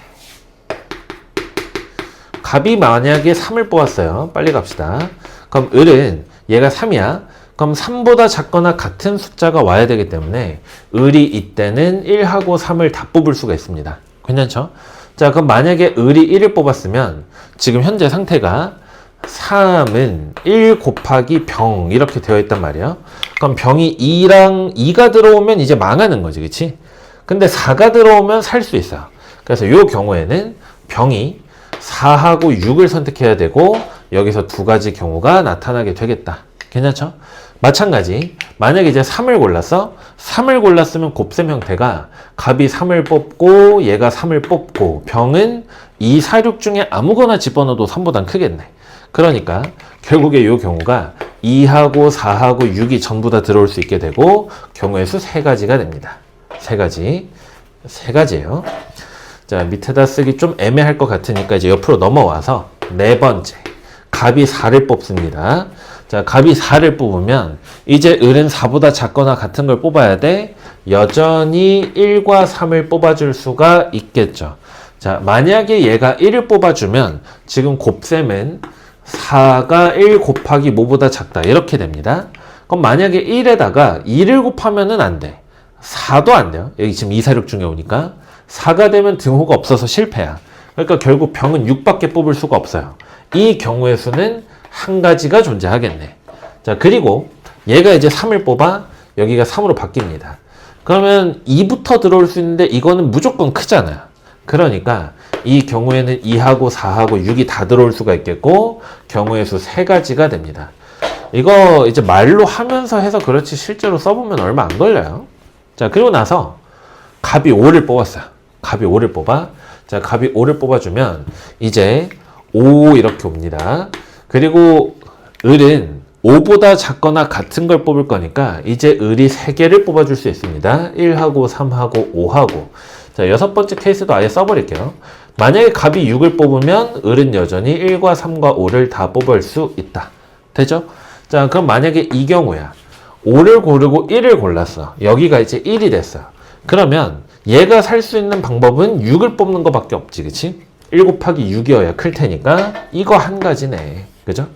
값이 만약에 3을 뽑았어요. 빨리 갑시다. 그럼 을은 얘가 3이야. 그럼 3보다 작거나 같은 숫자가 와야 되기 때문에 을이 이때는 1하고 3을 다 뽑을 수가 있습니다. 괜찮죠? 자, 그럼 만약에 을이 1을 뽑았으면 지금 현재 상태가 3은 1 곱하기 병 이렇게 되어 있단 말이에요. 그럼 병이 2가 들어오면 이제 망하는 거지, 그치? 근데 4가 들어오면 살 수 있어요. 그래서 이 경우에는 병이 4하고 6을 선택해야 되고 여기서 2가지 경우가 나타나게 되겠다. 괜찮죠? 마찬가지. 만약에 이제 3을 골랐어? 3을 골랐으면 곱셈 형태가 값이 3을 뽑고 얘가 3을 뽑고 병은 2, 4, 6 중에 아무거나 집어넣어도 3보단 크겠네. 그러니까 결국에 이 경우가 2하고 4하고 6이 전부 다 들어올 수 있게 되고 경우의 수 3가지가 됩니다. 3가지. 3가지예요. 자, 밑에다 쓰기 좀 애매할 것 같으니까 이제 옆으로 넘어와서 네 번째. 값이 4를 뽑습니다. 자, 값이 4를 뽑으면 이제 을은 4보다 작거나 같은 걸 뽑아야 돼. 여전히 1과 3을 뽑아줄 수가 있겠죠. 자, 만약에 얘가 1을 뽑아주면 지금 곱셈은 4가 1 곱하기 뭐보다 작다 이렇게 됩니다. 그럼 만약에 1에다가 2를 곱하면은 안 돼. 4도 안 돼요. 여기 지금 2, 4, 6 중에 오니까 4가 되면 등호가 없어서 실패야. 그러니까 결국 병은 6밖에 뽑을 수가 없어요. 이 경우의 수는 한 가지가 존재하겠네. 자, 그리고 얘가 이제 3을 뽑아 여기가 3으로 바뀝니다. 그러면 2부터 들어올 수 있는데 이거는 무조건 크잖아요. 그러니까 이 경우에는 2하고 4하고 6이 다 들어올 수가 있겠고 경우의 수 3가지가 됩니다. 이거 이제 말로 하면서 해서 그렇지 실제로 써보면 얼마 안 걸려요. 자, 그리고 나서 값이 5를 뽑았어요. 값이 5를 뽑아. 자, 값이 5를 뽑아주면 이제 5 이렇게 옵니다. 그리고 을은 5보다 작거나 같은 걸 뽑을 거니까 이제 을이 3개를 뽑아줄 수 있습니다. 1하고 3하고 5하고. 자, 6번째 케이스도 아예 써버릴게요. 만약에 값이 6을 뽑으면 을은 여전히 1과 3과 5를 다 뽑을 수 있다. 되죠? 자, 그럼 만약에 이 경우야. 5를 고르고 1을 골랐어. 여기가 이제 1이 됐어. 그러면 얘가 살 수 있는 방법은 6을 뽑는 것밖에 없지, 그치? 1 곱하기 6이어야 클 테니까 이거 한 가지네. 그죠?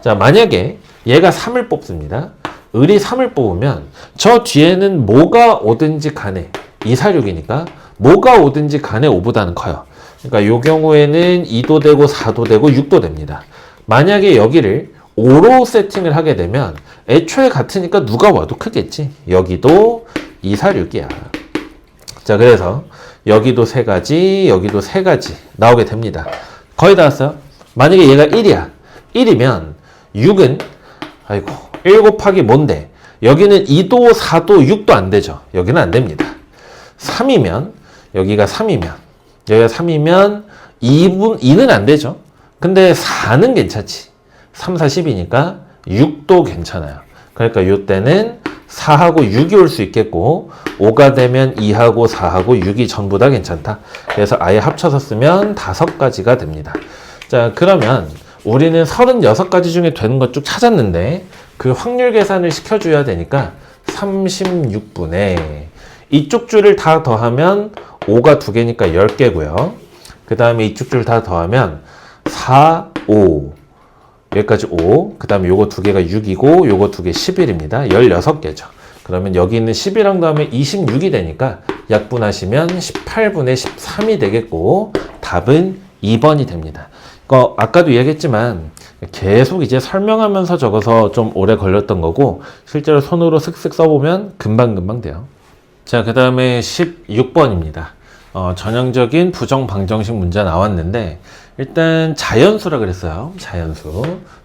자, 만약에 얘가 3을 뽑습니다. 을이 3을 뽑으면 저 뒤에는 뭐가 오든지 간에 2, 4, 6이니까 뭐가 오든지 간에 5보다는 커요. 그러니까 이 경우에는 2도 되고 4도 되고 6도 됩니다. 만약에 여기를 5로 세팅을 하게 되면 애초에 같으니까 누가 와도 크겠지. 여기도 2, 4, 6이야. 자, 그래서 여기도 3가지, 여기도 3가지 나오게 됩니다. 거의 다 왔어요. 만약에 얘가 1이야. 1이면 6은 아이고 1 곱하기 뭔데? 여기는 2도 4도 6도 안 되죠. 여기는 안 됩니다. 3이면 여기가 3이면 여기가 3이면 2는 안 되죠. 근데 4는 괜찮지. 3, 4, 10이니까 6도 괜찮아요. 그러니까 이때는 4하고 6이 올 수 있겠고 5가 되면 2하고 4하고 6이 전부 다 괜찮다. 그래서 아예 합쳐서 쓰면 5가지가 됩니다. 자, 그러면 우리는 36가지 중에 되는 것 쭉 찾았는데 그 확률 계산을 시켜줘야 되니까 36분의 이쪽 줄을 다 더하면 5가 2개니까 10개고요. 그 다음에 이쪽 줄 다 더하면 4, 5. 여기까지 5. 그 다음에 요거 두 개가 6이고 요거 두 개 11입니다. 16개죠. 그러면 여기 있는 10이랑 다음에 26이 되니까 약분하시면 18분의 13이 되겠고 답은 2번이 됩니다. 아까도 이야기했지만 계속 이제 설명하면서 적어서 좀 오래 걸렸던 거고 실제로 손으로 슥슥 써보면 금방금방 돼요. 자, 그 다음에 16번입니다. 전형적인 부정 방정식 문제 나왔는데 일단 자연수라 그랬어요.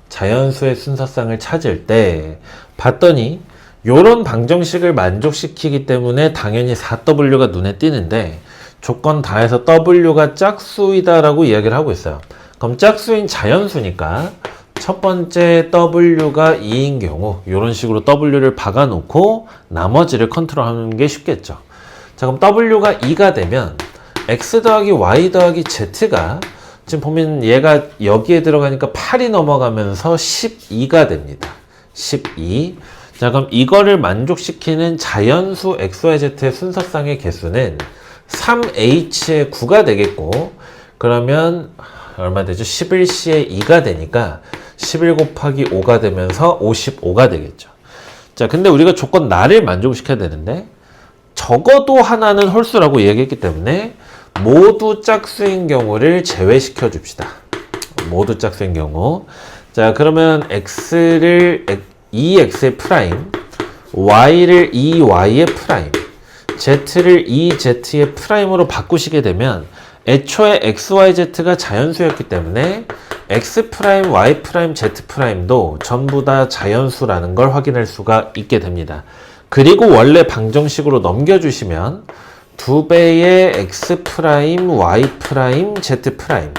자연수의 순서상을 찾을 때 봤더니 요런 방정식을 만족시키기 때문에 당연히 4W가 눈에 띄는데 조건 다해서 W가 짝수이다 라고 이야기를 하고 있어요. 그럼 짝수인 자연수니까 첫 번째 W가 2인 경우 이런 식으로 W를 박아놓고 나머지를 컨트롤하는 게 쉽겠죠. 자, 그럼 W가 2가 되면 X 더하기 Y 더하기 Z가 지금 보면 얘가 여기에 들어가니까 8이 넘어가면서 12가 됩니다. 12. 자, 그럼 이거를 만족시키는 자연수 XYZ의 순서상의 개수는 3H의 9가 되겠고 그러면 얼마 되죠? 11C의 2가 되니까 11 곱하기 5가 되면서 55가 되겠죠. 자, 근데 우리가 조건 나를 만족시켜야 되는데 적어도 하나는 홀수라고 얘기했기 때문에 모두 짝수인 경우를 제외시켜 줍시다. 모두 짝수인 경우. 자, 그러면 x를 2x의 프라임, y를 2y의 프라임, z를 2z의 프라임으로 바꾸시게 되면 애초에 xyz가 자연수였기 때문에 x 프라임, y 프라임, z 프라임도 전부 다 자연수라는 걸 확인할 수가 있게 됩니다. 그리고 원래 방정식으로 넘겨주시면 2배의 x 프라임, y 프라임, z 프라임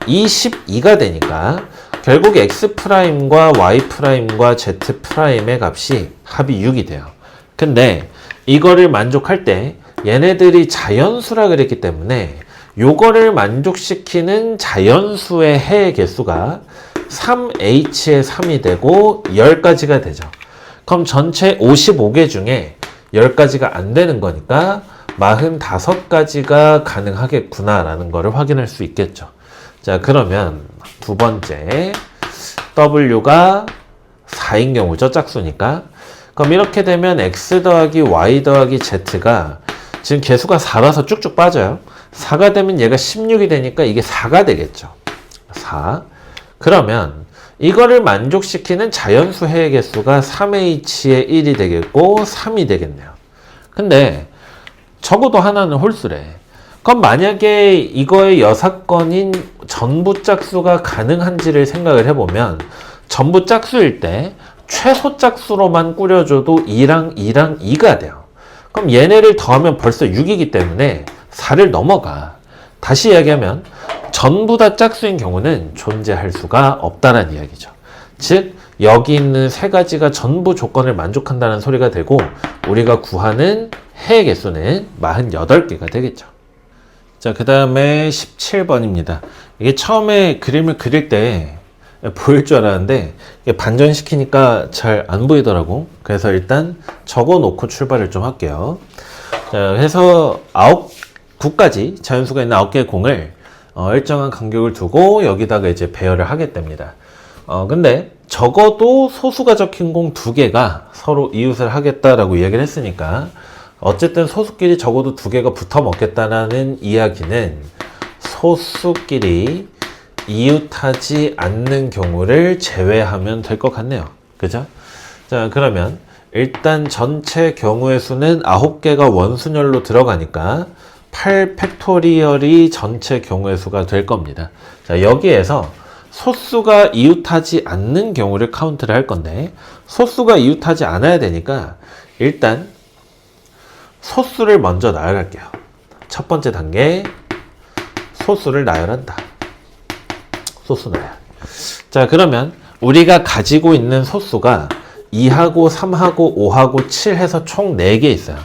이 12가 되니까 결국 x 프라임과 y 프라임과 z 프라임의 값이 합이 6이 돼요. 근데 이거를 만족할 때 얘네들이 자연수라 그랬기 때문에 요거를 만족시키는 자연수의 해의 개수가 3h의 3이 되고 10가지가 되죠. 그럼 전체 55개 중에 10가지가 안 되는 거니까 45가지가 가능하겠구나 라는 거를 확인할 수 있겠죠. 자, 그러면 두 번째 W가 4인 경우죠. 짝수니까. 그럼 이렇게 되면 X 더하기 Y 더하기 Z가 지금 개수가 4라서 쭉쭉 빠져요. 4가 되면 얘가 16이 되니까 이게 4가 되겠죠. 4. 그러면 이거를 만족시키는 자연수 해의 개수가 3h의 1이 되겠고 3이 되겠네요. 근데 적어도 하나는 홀수래. 그럼 만약에 이거의 여사건인 전부 짝수가 가능한지를 생각을 해보면 전부 짝수일 때 최소 짝수로만 꾸려줘도 2랑 2랑 2가 돼요. 그럼 얘네를 더하면 벌써 6이기 때문에 4를 넘어가. 다시 이야기하면 전부 다 짝수인 경우는 존재할 수가 없다는 이야기죠. 즉 여기 있는 세 가지가 전부 조건을 만족한다는 소리가 되고 우리가 구하는 해의 개수는 48개가 되겠죠. 자, 그 다음에 17번입니다. 이게 처음에 그림을 그릴 때 보일 줄 알았는데 반전시키니까 잘 안 보이더라고. 그래서 일단 적어 놓고 출발을 좀 할게요. 자, 해서 9가지 자연수가 있는 9개의 공을 일정한 간격을 두고 여기다가 이제 배열을 하게 됩니다. 근데 적어도 소수가 적힌 공 2개가 서로 이웃을 하겠다라고 이야기를 했으니까 어쨌든 소수끼리 적어도 2개가 붙어 먹겠다라는 이야기는 소수끼리 이웃하지 않는 경우를 제외하면 될 것 같네요. 그죠? 자, 그러면 일단 전체 경우의 수는 9개가 원순열로 들어가니까 8팩토리얼이 전체 경우의 수가 될 겁니다. 자, 여기에서 소수가 이웃하지 않는 경우를 카운트를 할 건데 소수가 이웃하지 않아야 되니까 일단 소수를 먼저 나열할게요. 첫 번째 단계 소수를 나열한다. 소수 나열. 자, 그러면 우리가 가지고 있는 소수가 2하고 3하고 5하고 7 해서 총 4개 있어요.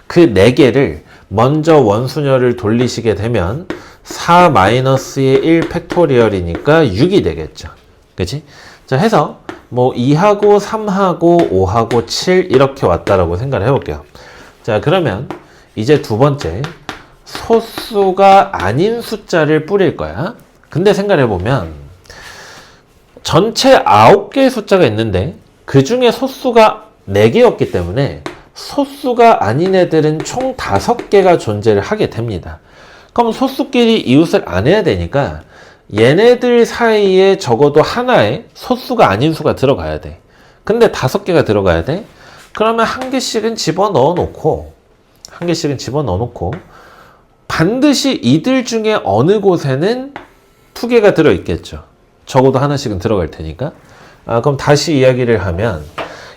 그 4개를 먼저 원순열을 돌리시게 되면 4-의 1 팩토리얼이니까 6이 되겠죠. 그치? 자, 해서 뭐 2하고 3하고 5하고 7 이렇게 왔다라고 생각을 해볼게요. 자, 그러면 이제 두 번째 소수가 아닌 숫자를 뿌릴 거야. 근데 생각해보면 전체 9개의 숫자가 있는데 그 중에 소수가 4개였기 때문에 소수가 아닌 애들은 총 5개가 존재를 하게 됩니다. 그럼 소수끼리 이웃을 안 해야 되니까 얘네들 사이에 적어도 하나의 소수가 아닌 수가 들어가야 돼. 근데 5개가 들어가야 돼. 그러면 한 개씩은 집어넣어 놓고 반드시 이들 중에 어느 곳에는 2개가 들어있겠죠. 적어도 하나씩은 들어갈 테니까. 그럼 다시 이야기를 하면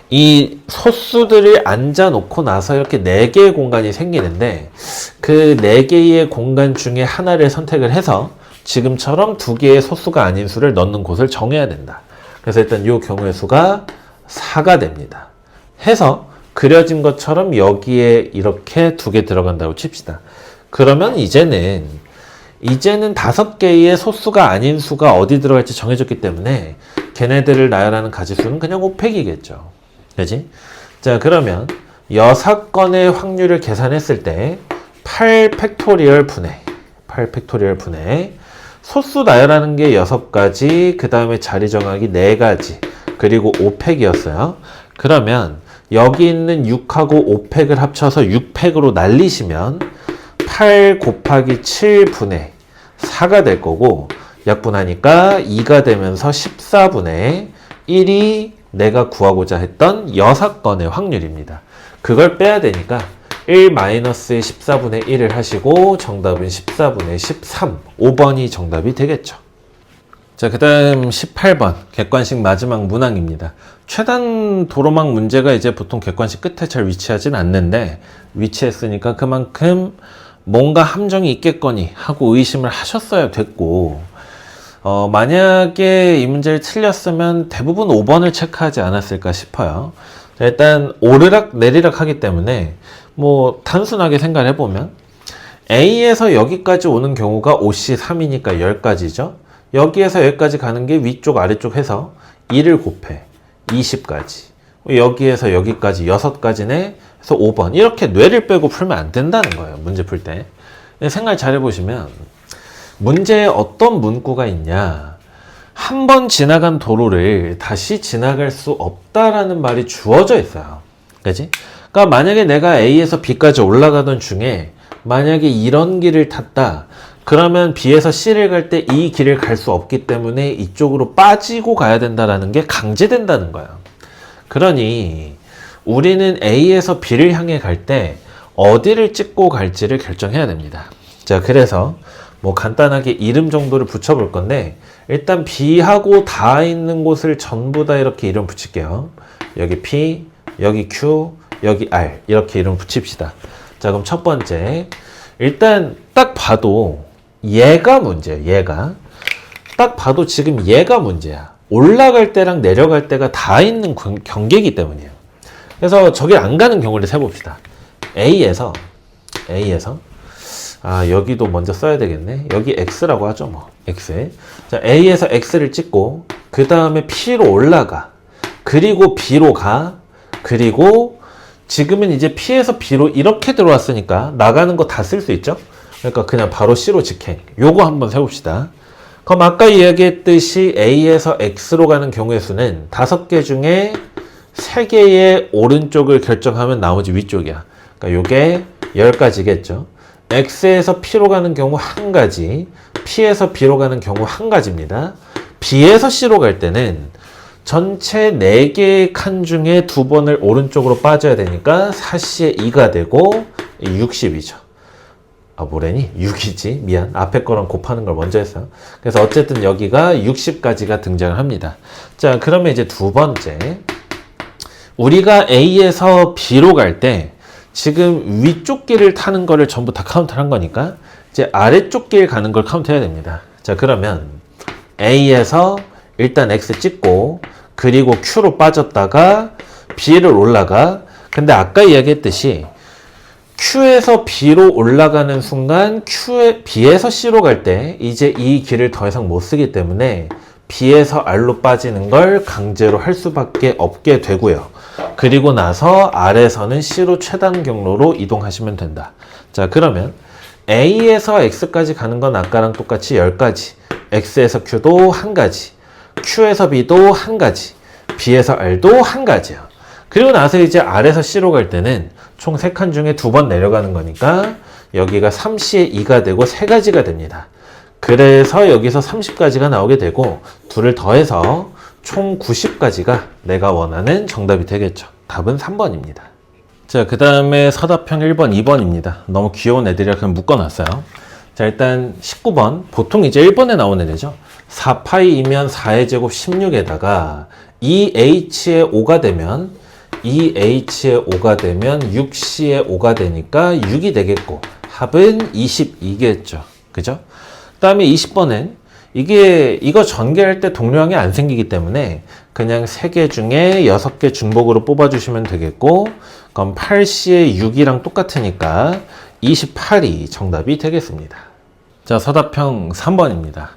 이 소수들을 앉아놓고 나서 이렇게 4개의 공간이 생기는데 그 4개의 공간 중에 하나를 선택을 해서 지금처럼 2개의 소수가 아닌 수를 넣는 곳을 정해야 된다. 그래서 일단 이 경우의 수가 4가 됩니다. 해서 그려진 것처럼 여기에 이렇게 2개 들어간다고 칩시다. 그러면 이제는 5개의 소수가 아닌 수가 어디 들어갈지 정해졌기 때문에 걔네들을 나열하는 가지수는 그냥 5팩이겠죠. 그지? 자, 그러면 6건의 확률을 계산했을 때 8팩토리얼 분해 소수 나열하는 게 6가지, 그 다음에 자리 정하기 4가지, 그리고 5팩이었어요. 그러면 여기 있는 6하고 5팩을 합쳐서 6팩으로 날리시면 8 곱하기 7분의 4가 될 거고 약분하니까 2가 되면서 14분의 1이 내가 구하고자 했던 6건의 확률입니다. 그걸 빼야 되니까 1-14분의 1을 하시고 정답은 14분의 13, 5번이 정답이 되겠죠. 자, 그 다음 18번 객관식 마지막 문항입니다. 최단 도로망 문제가 이제 보통 객관식 끝에 잘 위치하진 않는데 위치했으니까 그만큼 뭔가 함정이 있겠거니 하고 의심을 하셨어야 됐고 만약에 이 문제를 틀렸으면 대부분 5번을 체크하지 않았을까 싶어요. 자, 일단 오르락 내리락 하기 때문에 뭐 단순하게 생각을 해보면 A에서 여기까지 오는 경우가 OC 3이니까 10가지죠. 여기에서 여기까지 가는 게 위쪽 아래쪽 해서 2를 곱해 20까지, 여기에서 여기까지 6가지네 해서 5번. 이렇게 뇌를 빼고 풀면 안 된다는 거예요, 문제 풀 때. 생각 잘 해보시면 문제에 어떤 문구가 있냐, 한 번 지나간 도로를 다시 지나갈 수 없다라는 말이 주어져 있어요. 그치? 그러니까 만약에 내가 A에서 B까지 올라가던 중에 만약에 이런 길을 탔다, 그러면 B에서 C를 갈 때 이 길을 갈 수 없기 때문에 이쪽으로 빠지고 가야 된다는 게 강제된다는 거예요. 그러니 우리는 A에서 B를 향해 갈 때 어디를 찍고 갈지를 결정해야 됩니다. 자, 그래서 뭐 간단하게 이름 정도를 붙여볼 건데 일단 B하고 다 있는 곳을 전부 다 이렇게 이름 붙일게요. 여기 P, 여기 Q, 여기 R 이렇게 이름 붙입시다. 자, 그럼 첫 번째 일단 딱 봐도 얘가 문제예요. 얘가 딱 봐도 지금 얘가 문제야. 올라갈 때랑 내려갈 때가 다 있는 경계이기 때문이에요. 그래서 저기 안 가는 경우를 세봅시다. A에서 여기도 먼저 써야 되겠네. 여기 X라고 하죠, 뭐. X. 자, A에서 X를 찍고 그 다음에 P로 올라가. 그리고 B로 가. 그리고 지금은 이제 P에서 B로 이렇게 들어왔으니까 나가는 거 다 쓸 수 있죠? 그러니까 그냥 바로 C로 직행. 요거 한번 세봅시다. 그럼 아까 이야기했듯이 A에서 X로 가는 경우의 수는 5개 중에 3개의 오른쪽을 결정하면 나머지 위쪽이야. 그러니까 요게 10가지겠죠. X에서 P로 가는 경우 1가지, P에서 B로 가는 경우 1가지입니다. B에서 C로 갈 때는 전체 4개의 칸 중에 2번을 오른쪽으로 빠져야 되니까 4C에 2가 되고 60이죠. 뭐래니? 6이지. 미안. 앞에 거랑 곱하는 걸 먼저 했어요. 그래서 어쨌든 여기가 60까지가 등장을 합니다. 자, 그러면 이제 두 번째. 우리가 A에서 B로 갈 때 지금 위쪽 길을 타는 거를 전부 다 카운트를 한 거니까 이제 아래쪽 길 가는 걸 카운트 해야 됩니다. 자, 그러면 A에서 일단 X 찍고 그리고 Q로 빠졌다가 B를 올라가. 근데 아까 이야기했듯이 Q에서 B로 올라가는 순간 B에서 C로 갈 때 이제 이 길을 더 이상 못 쓰기 때문에 B에서 R로 빠지는 걸 강제로 할 수밖에 없게 되고요. 그리고 나서 R에서는 C로 최단 경로로 이동하시면 된다. 자, 그러면 A에서 X까지 가는 건 아까랑 똑같이 10가지, X에서 Q도 1가지, Q에서 B도 1가지, B에서 R도 1가지야. 그리고 나서 이제 R에서 C로 갈 때는 총 3칸 중에 2번 내려가는 거니까 여기가 3C의 2가 되고 3가지가 됩니다. 그래서 여기서 30가지가 나오게 되고 둘을 더해서 총 90가지가 내가 원하는 정답이 되겠죠. 답은 3번입니다. 자, 그 다음에 서답형 1번, 2번입니다. 너무 귀여운 애들이라 그냥 묶어놨어요. 자, 일단 19번. 보통 이제 1번에 나오는 애죠. 4파이이면 4의 제곱 16에다가 2h의 5가 되면 2h의 5가 되면 6c의 5가 되니까 6이 되겠고 합은 22겠죠. 그죠? 그 다음에 20번엔 이거 전개할 때 동료항이 안 생기기 때문에 그냥 3개 중에 6개 중복으로 뽑아주시면 되겠고 그럼 8c의 6이랑 똑같으니까 28이 정답이 되겠습니다. 자, 서답형 3번입니다.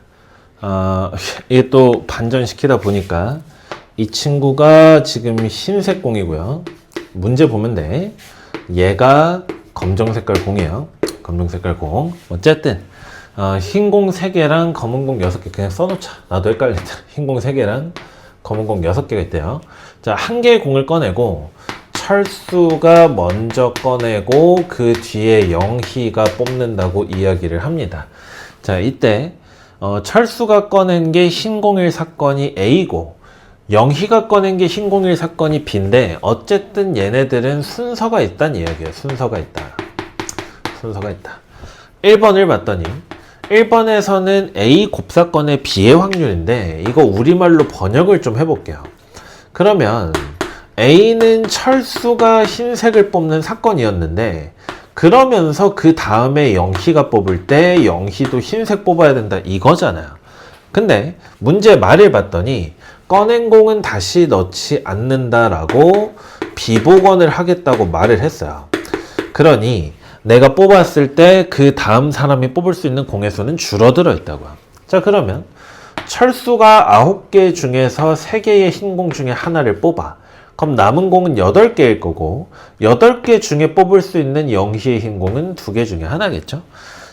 이게 또 반전시키다 보니까 이 친구가 지금 흰색 공이고요. 문제 보면 돼. 얘가 검정 색깔 공이에요. 검정 색깔 공. 어쨌든 흰 공 3개랑 검은 공 6개 그냥 써놓자. 나도 헷갈린다. 흰 공 3개랑 검은 공 6개가 있대요. 자, 한 개의 공을 꺼내고 철수가 먼저 꺼내고 그 뒤에 영희가 뽑는다고 이야기를 합니다. 자, 이때 철수가 꺼낸 게 흰01 사건이 A고 영희가 꺼낸 게 흰01 사건이 B인데 어쨌든 얘네들은 순서가 있다는 이야기예요. 순서가 있다. 1번을 봤더니 1번에서는 A 곱사건의 B의 확률인데 이거 우리말로 번역을 좀 해볼게요. 그러면 A는 철수가 흰색을 뽑는 사건이었는데 그러면서 그 다음에 영희가 뽑을 때 영희도 흰색 뽑아야 된다 이거잖아요. 근데 문제 말을 봤더니 꺼낸 공은 다시 넣지 않는다라고 비복원을 하겠다고 말을 했어요. 그러니 내가 뽑았을 때 그 다음 사람이 뽑을 수 있는 공의 수는 줄어들어 있다고요. 자, 그러면 철수가 9개 중에서 3개의 흰 공 중에 하나를 뽑아. 그럼 남은 공은 8개일 거고 8개 중에 뽑을 수 있는 영희의 흰 공은 2개 중에 하나겠죠.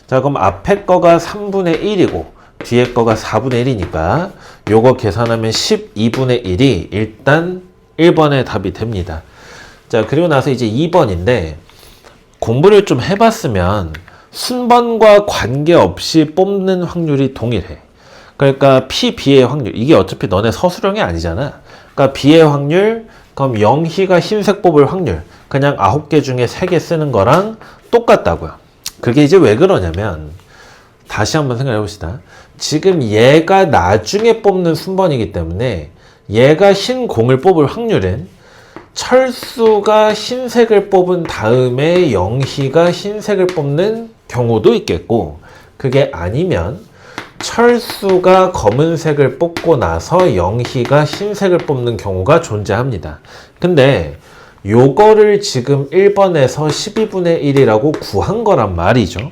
자, 그럼 앞에 거가 3분의 1이고 뒤에 거가 4분의 1이니까 요거 계산하면 12분의 1이 일단 1번의 답이 됩니다. 자, 그리고 나서 이제 2번인데 공부를 좀 해봤으면 순번과 관계없이 뽑는 확률이 동일해. 그러니까 P, B의 확률 이게 어차피 너네 서술형이 아니잖아. 그러니까 B의 확률 그럼 영희가 흰색 뽑을 확률 그냥 9개 중에 3개 쓰는 거랑 똑같다고요. 그게 이제 왜 그러냐면 다시 한번 생각해 봅시다. 지금 얘가 나중에 뽑는 순번이기 때문에 얘가 흰 공을 뽑을 확률은 철수가 흰색을 뽑은 다음에 영희가 흰색을 뽑는 경우도 있겠고 그게 아니면 철수가 검은색을 뽑고 나서 영희가 흰색을 뽑는 경우가 존재합니다. 근데 요거를 지금 1번에서 12분의 1이라고 구한 거란 말이죠.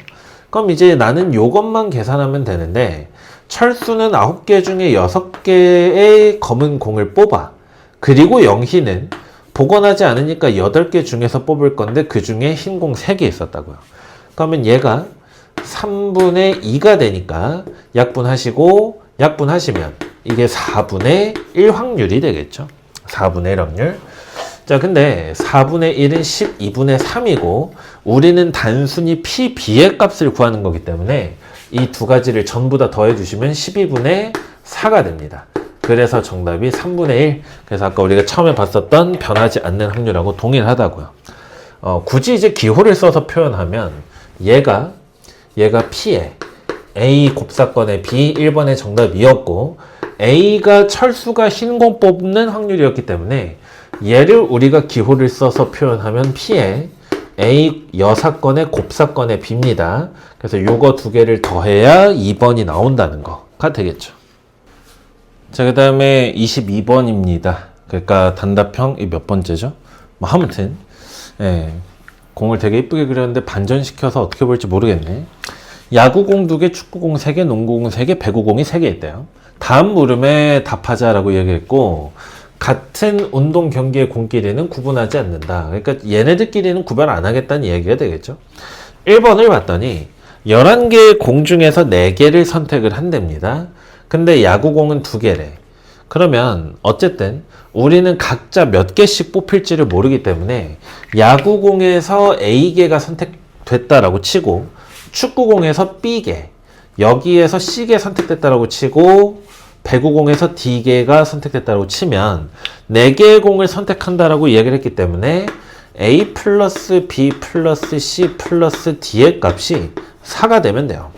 그럼 이제 나는 요것만 계산하면 되는데 철수는 9개 중에 6개의 검은 공을 뽑아. 그리고 영희는 복원하지 않으니까 8개 중에서 뽑을 건데 그 중에 흰 공 3개 있었다고요. 그러면 얘가 3분의 2가 되니까 약분하시고 약분하시면 이게 4분의 1 확률이 되겠죠. 4분의 1 확률. 자, 근데 4분의 1은 12분의 3이고 우리는 단순히 P, B의 값을 구하는 거기 때문에 이 두 가지를 전부 다 더해 주시면 12분의 4가 됩니다. 그래서 정답이 3분의 1. 그래서 아까 우리가 처음에 봤었던 변하지 않는 확률하고 동일하다고요. 굳이 이제 기호를 써서 표현하면 얘가 P에 A 곱사건의 B 1번의 정답이었고 A가 철수가 흰 공 뽑는 확률이었기 때문에 얘를 우리가 기호를 써서 표현하면 P에 A 여사건의 곱사건의 B입니다. 그래서 요거 두 개를 더해야 2번이 나온다는 거가 되겠죠. 자, 그 다음에 22번입니다. 그러니까 단답형 몇 번째죠? 뭐 아무튼 공을 되게 이쁘게 그렸는데 반전시켜서 어떻게 볼지 모르겠네. 야구공 2개, 축구공 3개, 농구공 3개, 배구공이 3개 있대요. 다음 물음에 답하자라고 얘기했고 같은 운동 경기의 공끼리는 구분하지 않는다. 그러니까 얘네들끼리는 구별 안 하겠다는 얘기가 되겠죠. 1번을 봤더니 11개의 공 중에서 4개를 선택을 한답니다. 근데 야구공은 2개래. 그러면 어쨌든 우리는 각자 몇 개씩 뽑힐지를 모르기 때문에 야구공에서 A개가 선택됐다라고 치고 축구공에서 B개, 여기에서 C개 선택됐다라고 치고 배구공에서 D개가 선택됐다라고 치면 4개의 공을 선택한다라고 이야기를 했기 때문에 A 플러스 B 플러스 C 플러스 D의 값이 4가 되면 돼요.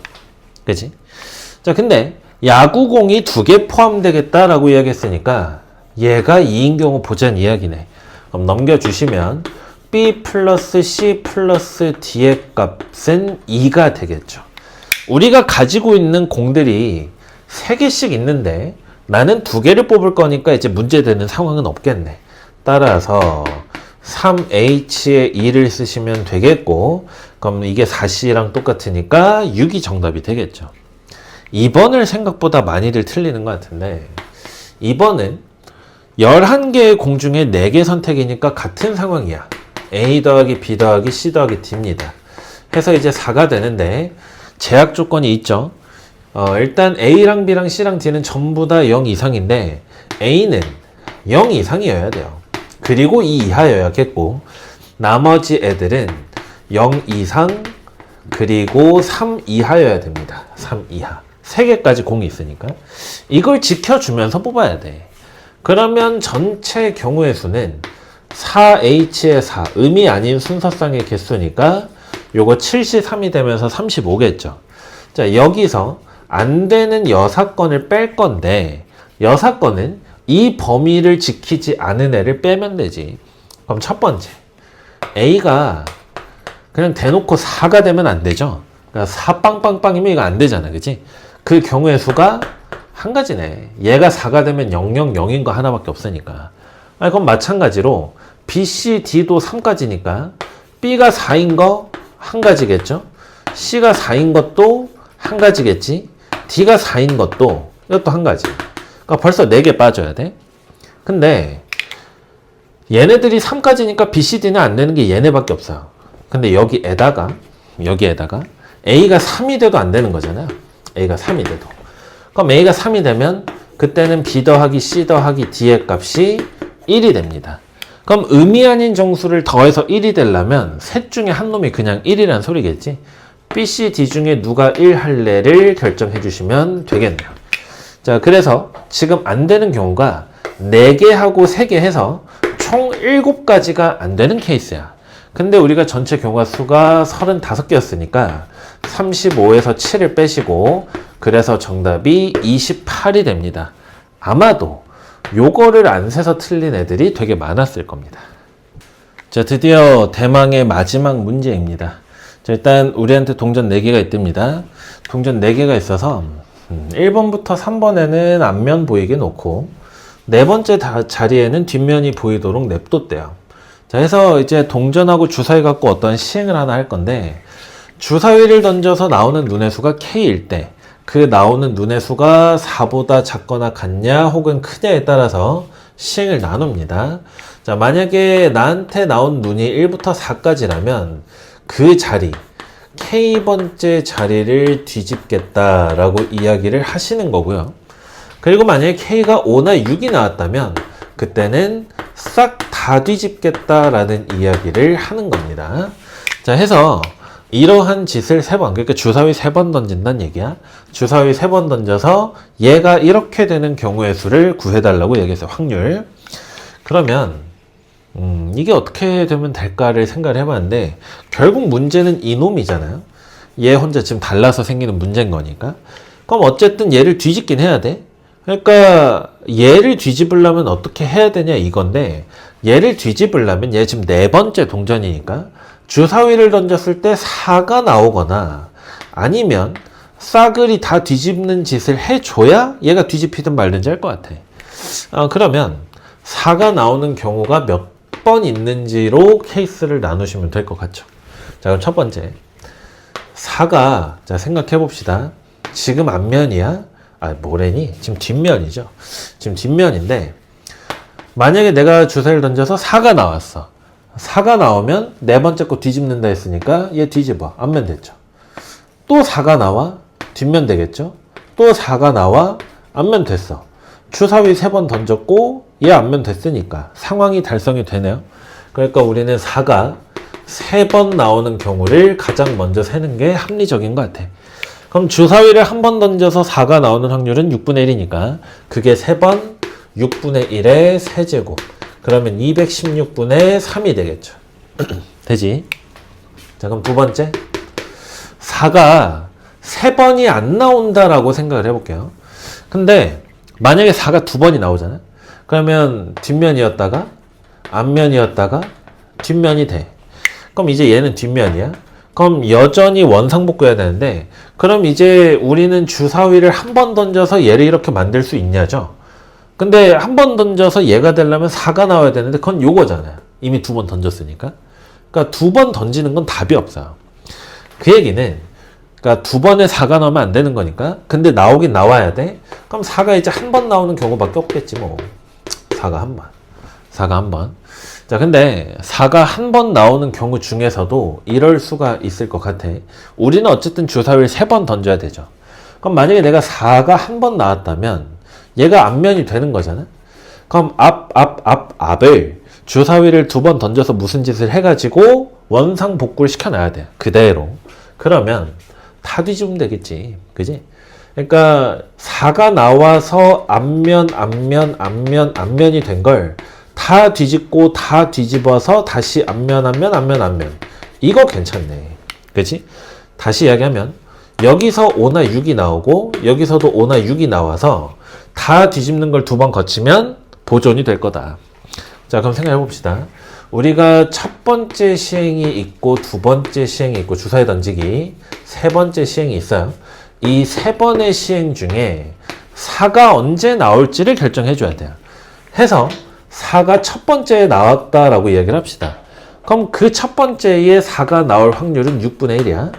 그치? 자, 근데 야구공이 2개 포함되겠다라고 이야기했으니까 얘가 2인 경우 보자는 이야기네. 그럼 넘겨주시면 B 플러스 C 플러스 D의 값은 2가 되겠죠. 우리가 가지고 있는 공들이 3개씩 있는데 나는 2개를 뽑을 거니까 이제 문제되는 상황은 없겠네. 따라서 3H에 2를 쓰시면 되겠고, 그럼 이게 4C랑 똑같으니까 6이 정답이 되겠죠. 2번을 생각보다 많이들 틀리는 것 같은데, 2번은 11개의 공 중에 4개 선택이니까 같은 상황이야. A 더하기 B 더하기 C 더하기 D입니다. 해서 이제 4가 되는데 제약 조건이 있죠. 일단 A랑 B랑 C랑 D는 전부 다 0 이상인데 A는 0 이상이어야 돼요. 그리고 2 이하여야겠고 나머지 애들은 0 이상 그리고 3 이하여야 됩니다. 3 이하. 3개까지 공이 있으니까 이걸 지켜주면서 뽑아야 돼. 그러면 전체 경우의 수는 4H의 4, 음이 아닌 순서상의 개수니까 요거 7시 3이 되면서 35겠죠. 자, 여기서 안 되는 여사건을 뺄 건데 여사건은 이 범위를 지키지 않은 애를 빼면 되지. 그럼 첫 번째, A가 그냥 대놓고 4가 되면 안 되죠. 그러니까 4 빵빵빵이면 이거 안 되잖아, 그치? 그 경우의 수가 한 가지네. 얘가 4가 되면 000인 거 하나밖에 없으니까. 그럼 마찬가지로 B, C, D도 3까지니까 B가 4인 거 한 가지겠죠? C가 4인 것도 한 가지겠지? D가 4인 것도 이것도 한 가지. 그러니까 벌써 4개 빠져야 돼. 근데 얘네들이 3까지니까 B, C, D는 안 되는 게 얘네밖에 없어요. 근데 여기에다가 A가 3이 돼도 안 되는 거잖아요. A가 3이 돼도. 그럼 A가 3이 되면 그때는 B 더하기 C 더하기 D의 값이 1이 됩니다. 그럼 의미 아닌 정수를 더해서 1이 되려면 셋 중에 한 놈이 그냥 1이란 소리겠지. B, C, D 중에 누가 1 할래를 결정해 주시면 되겠네요. 자, 그래서 지금 안 되는 경우가 4개하고 3개 해서 총 7가지가 안 되는 케이스야. 근데 우리가 전체 경우가 수가 35개였으니까 35에서 7을 빼시고 그래서 정답이 28이 됩니다. 아마도 요거를 안 세서 틀린 애들이 되게 많았을 겁니다. 자, 드디어 대망의 마지막 문제입니다. 자, 일단 우리한테 동전 4개가 있답니다. 동전 4개가 있어서 1번부터 3번에는 앞면 보이게 놓고 4번째 자리에는 뒷면이 보이도록 냅뒀대요. 자, 해서 이제 동전하고 주사위 갖고 어떤 시행을 하나 할 건데 주사위를 던져서 나오는 눈의 수가 K일 때 그 나오는 눈의 수가 4보다 작거나 같냐 혹은 크냐에 따라서 시행을 나눕니다. 자, 만약에 나한테 나온 눈이 1부터 4까지라면 그 자리, K번째 자리를 뒤집겠다라고 이야기를 하시는 거고요. 그리고 만약에 K가 5나 6이 나왔다면 그때는 싹 다 뒤집겠다라는 이야기를 하는 겁니다. 자, 해서 이러한 짓을 3번, 그러니까 주사위 3번 던진다는 얘기야. 주사위 3번 던져서 얘가 이렇게 되는 경우의 수를 구해달라고 얘기했어요. 확률. 그러면 이게 어떻게 되면 될까를 생각을 해봤는데 결국 문제는 이놈이잖아요. 얘 혼자 지금 달라서 생기는 문제인 거니까. 그럼 어쨌든 얘를 뒤집긴 해야 돼. 그러니까 얘를 뒤집으려면 어떻게 해야 되냐 이건데 얘를 뒤집으려면 얘 지금 4번째 동전이니까 주사위를 던졌을 때 4가 나오거나 아니면 싸그리 다 뒤집는 짓을 해줘야 얘가 뒤집히든 말든지 할 것 같아. 그러면 4가 나오는 경우가 몇 번 있는지로 케이스를 나누시면 될 것 같죠. 자, 그럼 첫 번째 4가 자 생각해 봅시다. 지금 앞면이야? 뭐래니? 지금 뒷면이죠. 지금 뒷면인데 만약에 내가 주사위를 던져서 4가 나왔어. 4가 나오면 4번째 거 뒤집는다 했으니까 얘 뒤집어. 앞면 됐죠. 또 4가 나와? 뒷면 되겠죠? 또 4가 나와? 앞면 됐어. 주사위 3번 던졌고 얘 앞면 됐으니까 상황이 달성이 되네요. 그러니까 우리는 4가 3번 나오는 경우를 가장 먼저 세는 게 합리적인 것 같아. 그럼 주사위를 한 번 던져서 4가 나오는 확률은 6분의 1이니까 그게 3번 6분의 1의 세제곱. 그러면 216분의 3이 되겠죠. 되지? 자, 그럼 두 번째. 4가 3번이 안 나온다라고 생각을 해볼게요. 근데 만약에 4가 2번이 나오잖아. 그러면 뒷면이었다가 앞면이었다가 뒷면이 돼. 그럼 이제 얘는 뒷면이야. 그럼 여전히 원상복구해야 되는데 그럼 이제 우리는 주사위를 한 번 던져서 얘를 이렇게 만들 수 있냐죠. 근데 한 번 던져서 얘가 되려면 4가 나와야 되는데 그건 요거잖아요. 이미 2번 던졌으니까. 그러니까 2번 던지는 건 답이 없어요. 그 얘기는 그러니까 2번에 4가 나오면 안 되는 거니까. 근데 나오긴 나와야 돼. 그럼 4가 이제 한 번 나오는 경우밖에 없겠지 뭐. 4가 한 번. 4가 한 번. 자, 근데 4가 한 번 나오는 경우 중에서도 이럴 수가 있을 것 같아. 우리는 어쨌든 주사위를 3번 던져야 되죠. 그럼 만약에 내가 4가 한 번 나왔다면 얘가 앞면이 되는 거잖아. 그럼 앞을 주사위를 2번 던져서 무슨 짓을 해가지고 원상 복구를 시켜놔야 돼. 그대로. 그러면 다 뒤집으면 되겠지. 그지? 그러니까 4가 나와서 앞면이 된 걸 다 뒤집고 다 뒤집어서 다시 앞면. 이거 괜찮네. 그치? 다시 이야기하면 여기서 5나 6이 나오고 여기서도 5나 6이 나와서 다 뒤집는 걸 2번 거치면 보존이 될 거다. 자, 그럼 생각해 봅시다. 우리가 첫 번째 시행이 있고 두 번째 시행이 있고 주사위 던지기 세 번째 시행이 있어요. 이 세 번의 시행 중에 4가 언제 나올지를 결정해 줘야 돼요. 해서 4가 첫 번째에 나왔다라고 이야기를 합시다. 그럼 그 첫 번째에 4가 나올 확률은 6분의 1이야.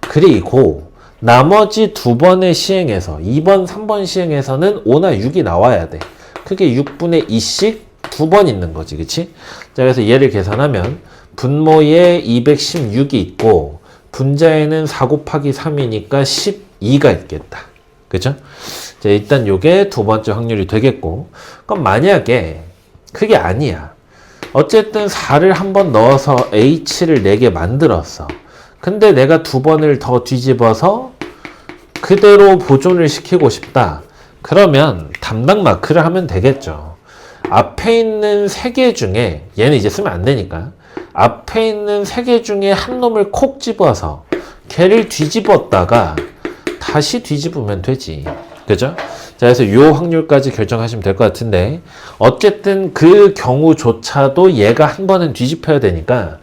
그리고 나머지 두 번의 시행에서 2번, 3번 시행에서는 5나 6이 나와야 돼. 그게 6분의 2씩 두 번 있는 거지. 그치? 자, 그래서 얘를 계산하면 분모에 216이 있고 분자에는 4 곱하기 3이니까 12가 있겠다. 그죠? 자, 일단 요게 두 번째 확률이 되겠고, 그럼 만약에 그게 아니야. 어쨌든 4를 한 번 넣어서 H를 4개 만들었어. 근데 내가 두 번을 더 뒤집어서 그대로 보존을 시키고 싶다. 그러면 담당 마크를 하면 되겠죠. 앞에 있는 3개 중에, 얘는 이제 쓰면 안 되니까, 앞에 있는 3개 중에 한 놈을 콕 집어서 걔를 뒤집었다가 다시 뒤집으면 되지. 그죠? 자, 그래서 요 확률까지 결정하시면 될 것 같은데, 어쨌든 그 경우조차도 얘가 한 번은 뒤집혀야 되니까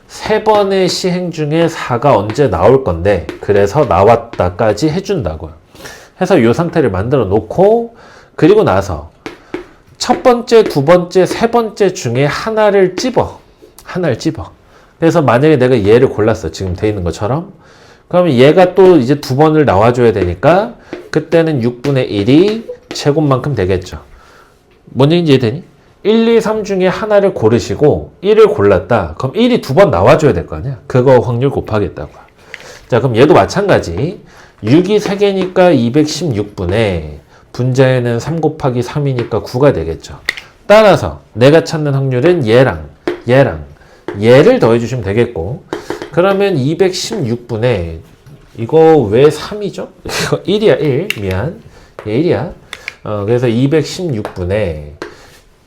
3번의 시행 중에 4가 언제 나올 건데, 그래서 나왔다까지 해준다고요. 해서 요 상태를 만들어 놓고, 그리고 나서 첫 번째, 두 번째, 세 번째 중에 하나를 찝어. 그래서 만약에 내가 얘를 골랐어. 지금 돼 있는 것처럼. 그러면 얘가 또 이제 두 번을 나와줘야 되니까 그때는 6분의 1이 제곱만큼 되겠죠. 뭔 얘기인지 이해되니? 1, 2, 3 중에 하나를 고르시고 1을 골랐다. 그럼 1이 두 번 나와줘야 될 거 아니야? 그거 확률 곱하겠다고. 자, 그럼 얘도 마찬가지. 6이 3개니까 216분의 분자에는 3 곱하기 3이니까 9가 되겠죠. 따라서 내가 찾는 확률은 얘를 더해주시면 되겠고, 그러면 216분의 이거 왜 3이죠? 이거 1이야 1 미안 얘 1이야. 그래서 216분의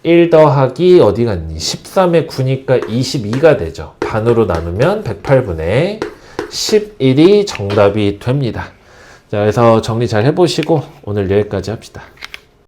1 더하기 어디 갔니? 13의 9니까 22가 되죠. 반으로 나누면 108분의 11이 정답이 됩니다. 자, 그래서 정리 잘 해보시고 오늘 여기까지 합시다.